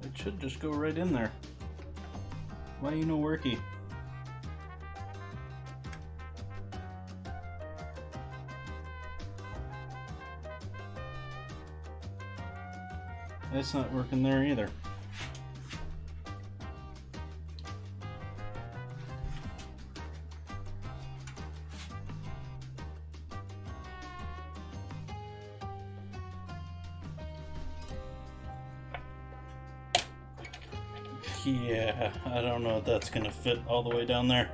It should just go right in there. Why you no worky? It's not working there either. Yeah, I don't know if that's gonna fit all the way down there.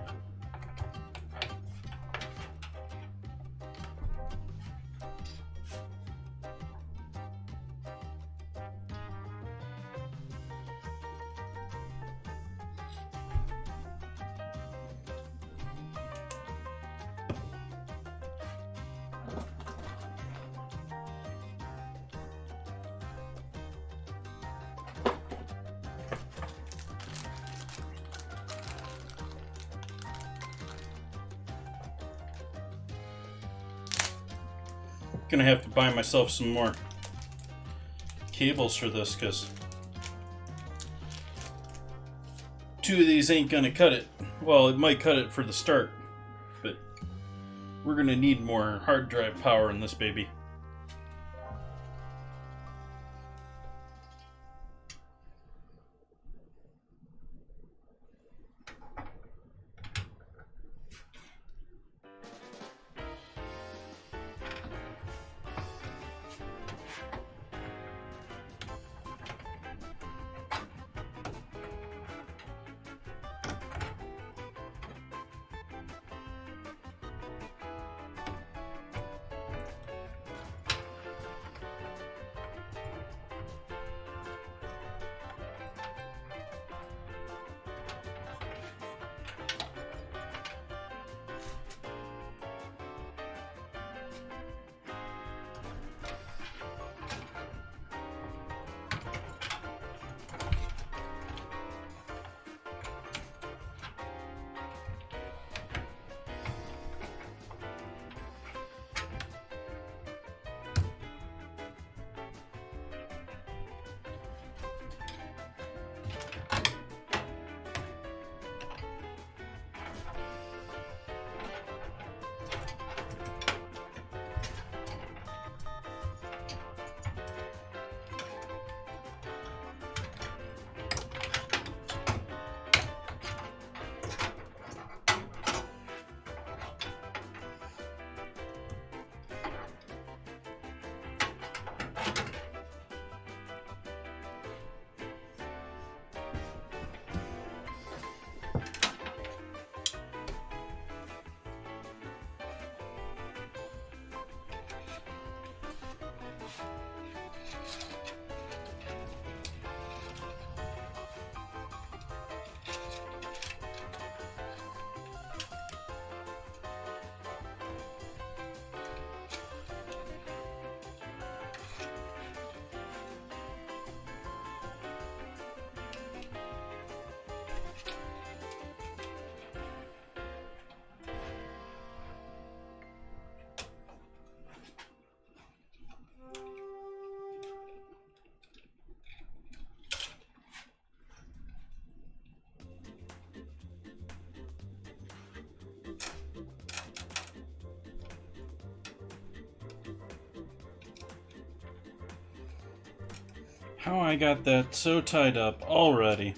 Gonna have to buy myself some more cables for this because 2 of these ain't gonna cut it. Well, it might cut it for the start, but we're gonna need more hard drive power in this baby. How I got that so tied up already.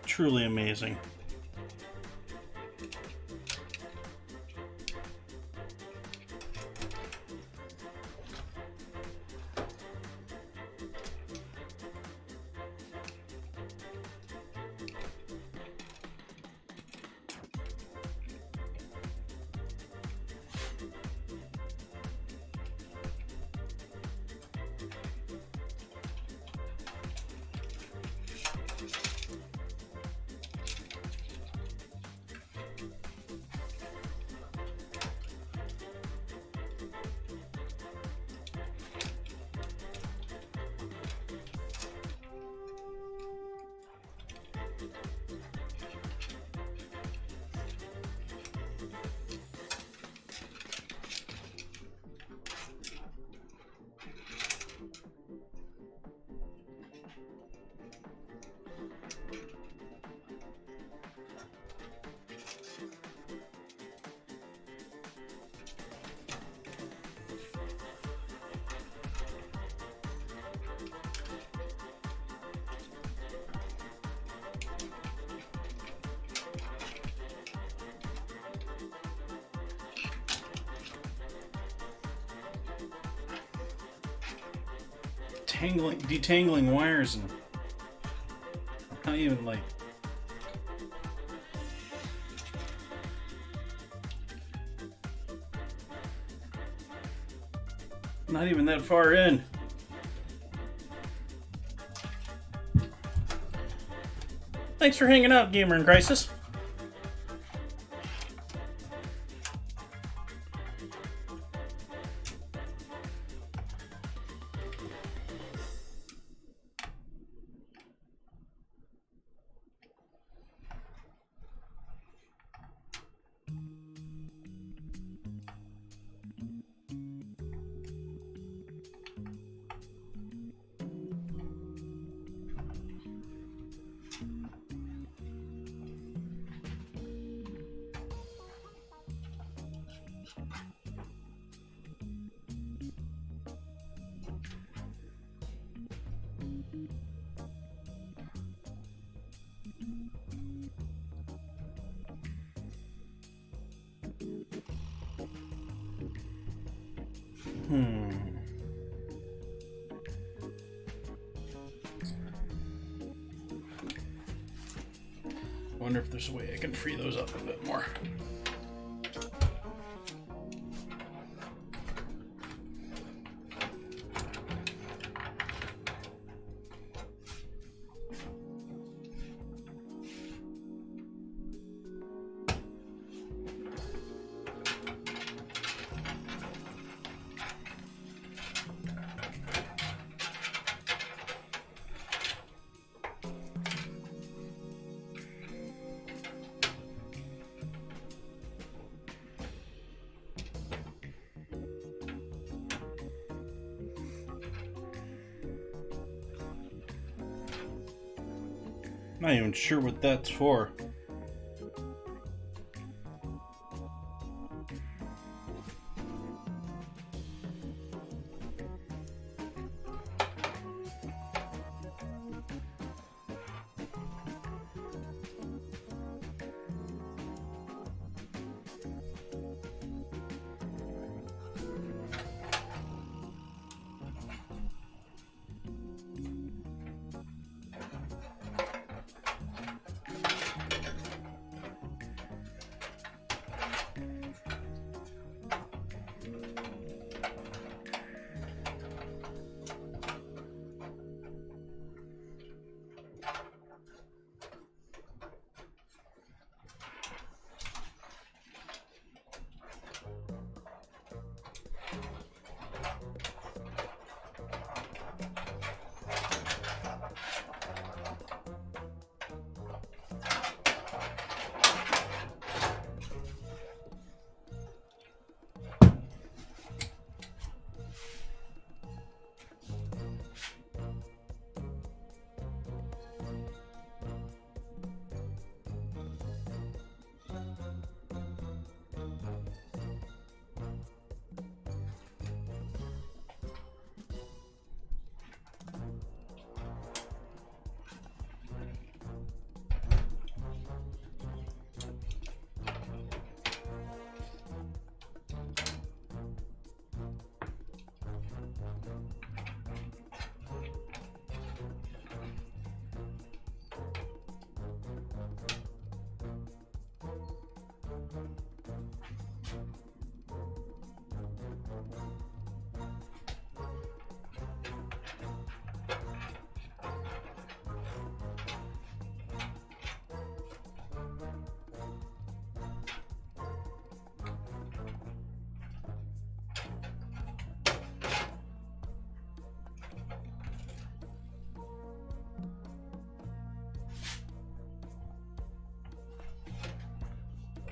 Truly amazing. Detangling wires and not even like not even that far in. Thanks for hanging out, Gamer in Crisis. Wonder if there's a way I can free those up a bit more. Not even sure what that's for.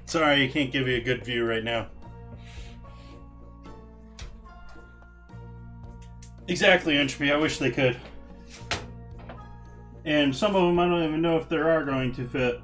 Sorry, I can't give you a good view right now. Exactly, Entropy. I wish they could. And some of them I don't even know if they are going to fit.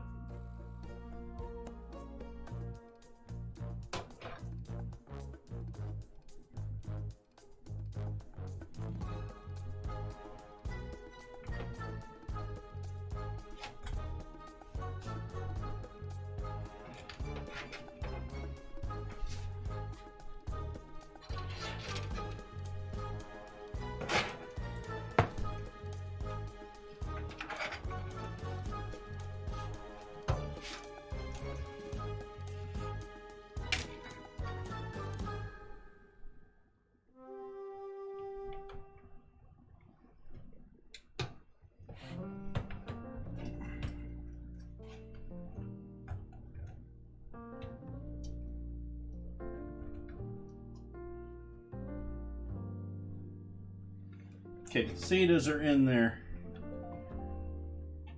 Okay, SATAs are in there.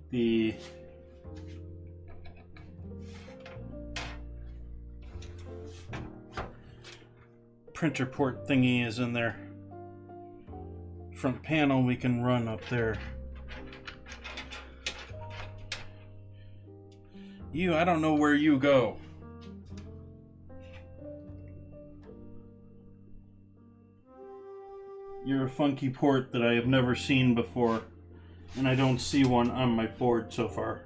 The printer port thingy is in there. Front panel we can run up there. I don't know where you go. You're a funky port that I have never seen before, and I don't see one on my board so far.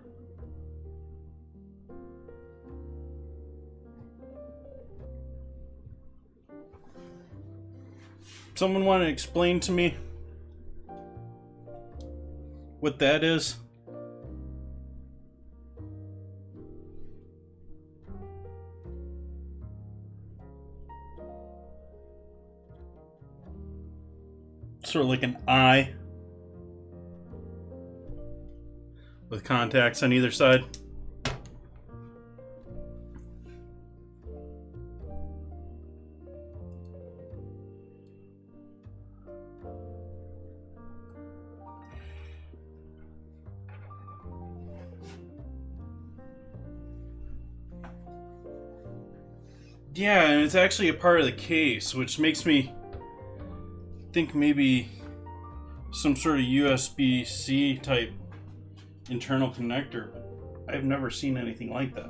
Someone want to explain to me what that is? Sort of like an eye with contacts on either side. Yeah, and it's actually a part of the case, which makes me think maybe some sort of USB-C type internal connector, but I've never seen anything like that.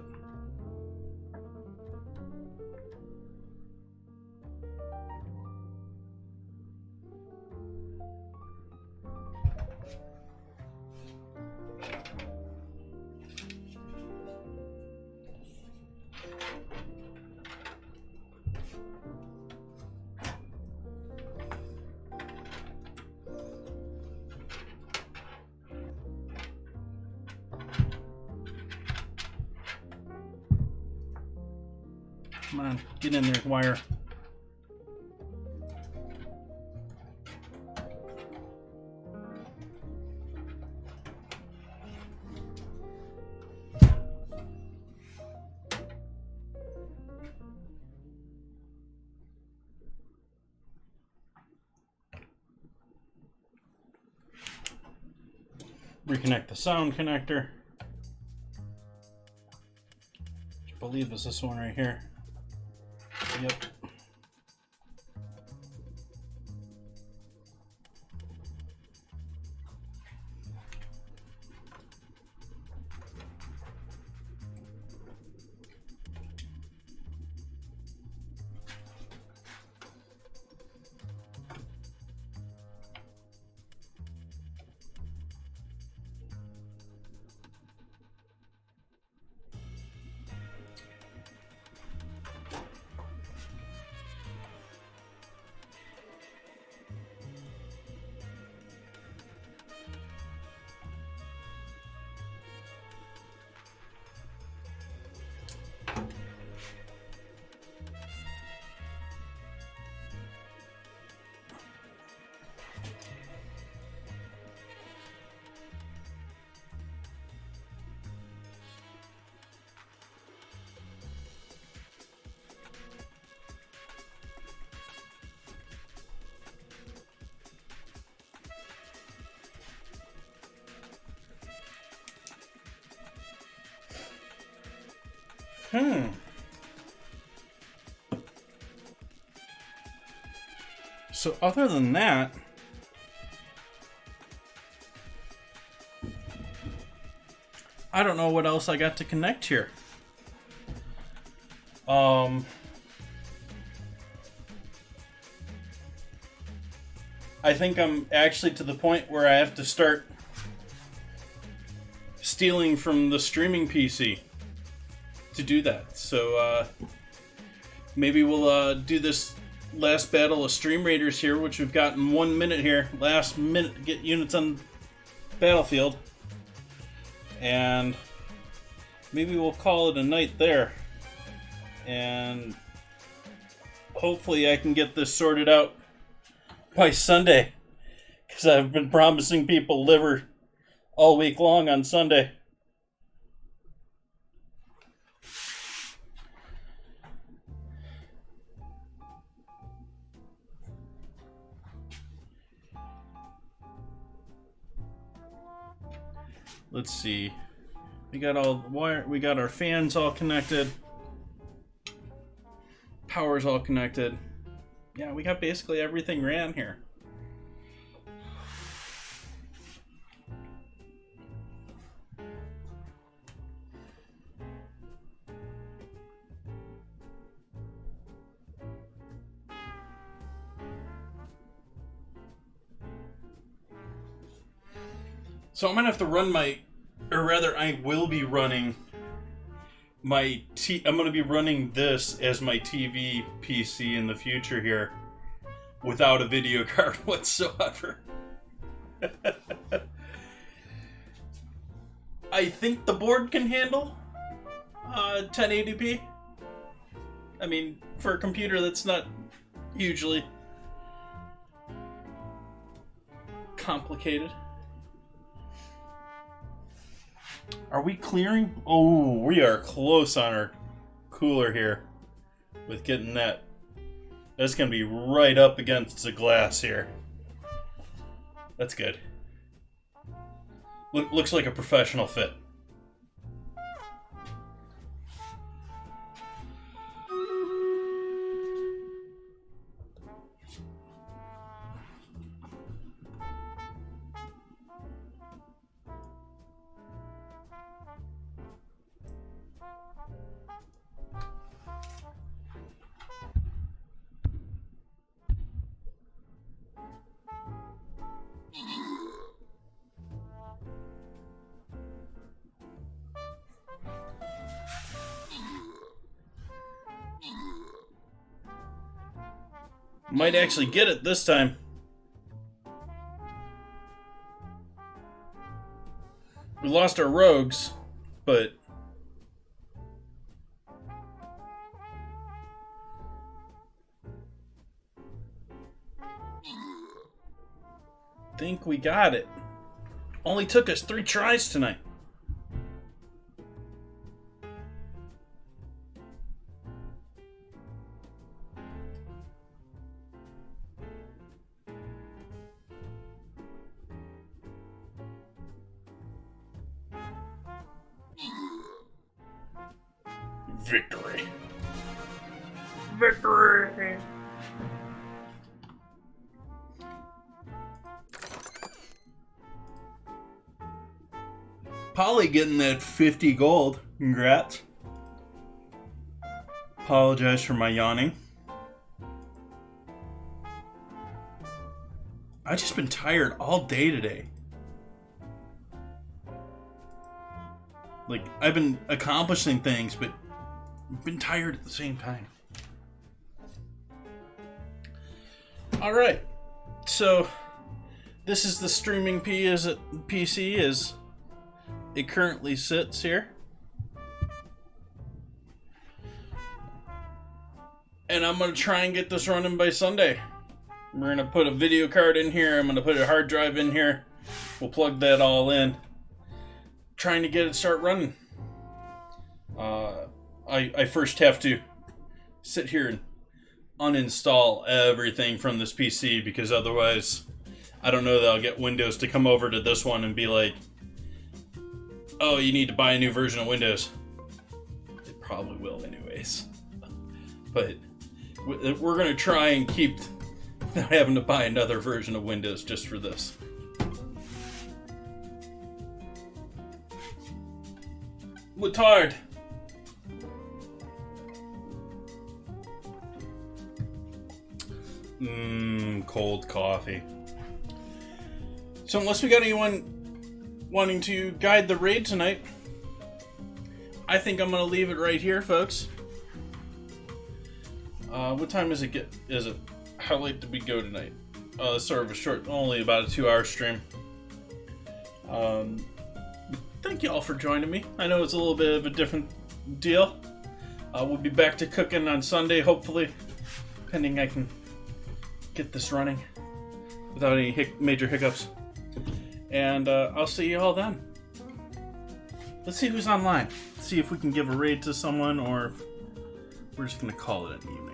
Come on, get in there, wire. Reconnect the sound connector. I believe it's this one right here. Yep. So other than that, I don't know what else I got to connect here. I think I'm actually to the point where I have to start stealing from the streaming PC to do that. So maybe we'll do this last battle of Stream Raiders here, which we've got in 1 minute here. Last minute to get units on the battlefield. And maybe we'll call it a night there. And hopefully I can get this sorted out by Sunday, because I've been promising people liver all week long on Sunday. Let's see. We got all the wire. We got our fans all connected. Power's all connected. Yeah, we got basically everything ran here. So I'm gonna have to run or rather, I will be running I'm gonna be running this as my TV PC in the future here, without a video card whatsoever. I think the board can handle 1080p. I mean, for a computer that's not hugely complicated. Are we clearing? Oh, we are close on our cooler here with getting that. That's going to be right up against the glass here. That's good. Looks like a professional fit. Might actually get it this time. We lost our rogues, but think we got it. Only took us 3 tries tonight. Victory. Victory. Polly getting that 50 gold. Congrats. Apologize for my yawning. I've just been tired all day today. Like, I've been accomplishing things, but I've been tired at the same time. Alright. So, this is the streaming PC as it currently sits here. And I'm going to try and get this running by Sunday. We're going to put a video card in here. I'm going to put a hard drive in here. We'll plug that all in. Trying to get it start running. I first have to sit here and uninstall everything from this PC, because otherwise I don't know that I'll get Windows to come over to this one and be like, oh, you need to buy a new version of Windows. It probably will anyways. But we're going to try and keep Not having to buy another version of Windows just for this. What's hard? Cold coffee. So unless we got anyone wanting to guide the raid tonight, I think I'm gonna leave it right here, folks. What time is it? How late did we go tonight? It's sort of a short, only about a 2-hour stream. Thank you all for joining me. I know it's a little bit of a different deal. We'll be back to cooking on Sunday, hopefully, pending I can get this running without any major hiccups. And I'll see you all then. Let's see who's online. Let's see if we can give a raid to someone, or if we're just going to call it an evening.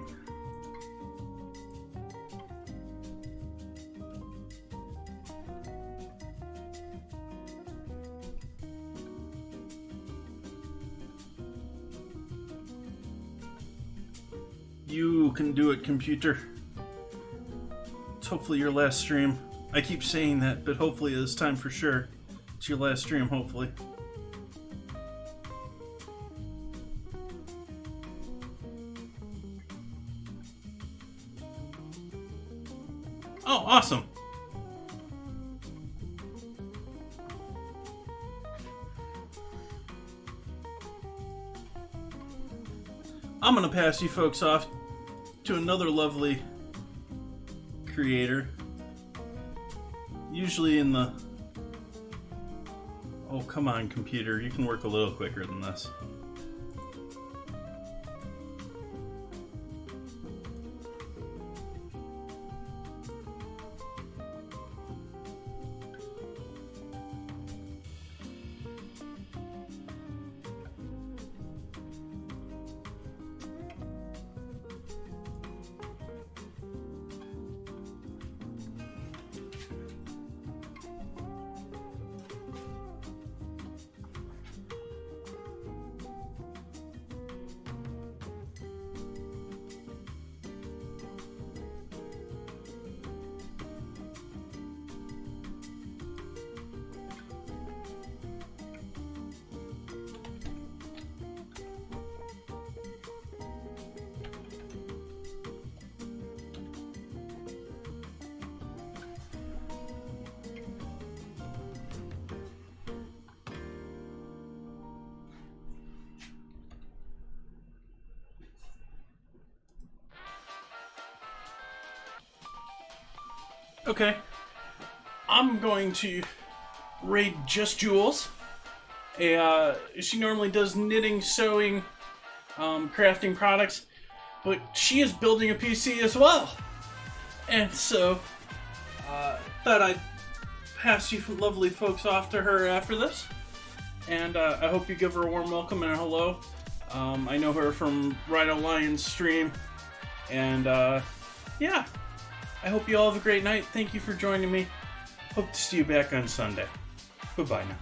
You can do it, computer. It's hopefully your last stream. I keep saying that, but hopefully this time for sure. It's your last stream, hopefully. Oh, awesome. I'm gonna pass you folks off to another lovely creator. Usually in the... Oh, come on, computer. You can work a little quicker than this. Okay, I'm going to raid Just Jules. She normally does knitting, sewing, crafting products, but she is building a PC as well. And so, thought I'd pass you lovely folks off to her after this. And I hope you give her a warm welcome and a hello. I know her from Rhino Lion's stream. And yeah. I hope you all have a great night. Thank you for joining me. Hope to see you back on Sunday. Goodbye now.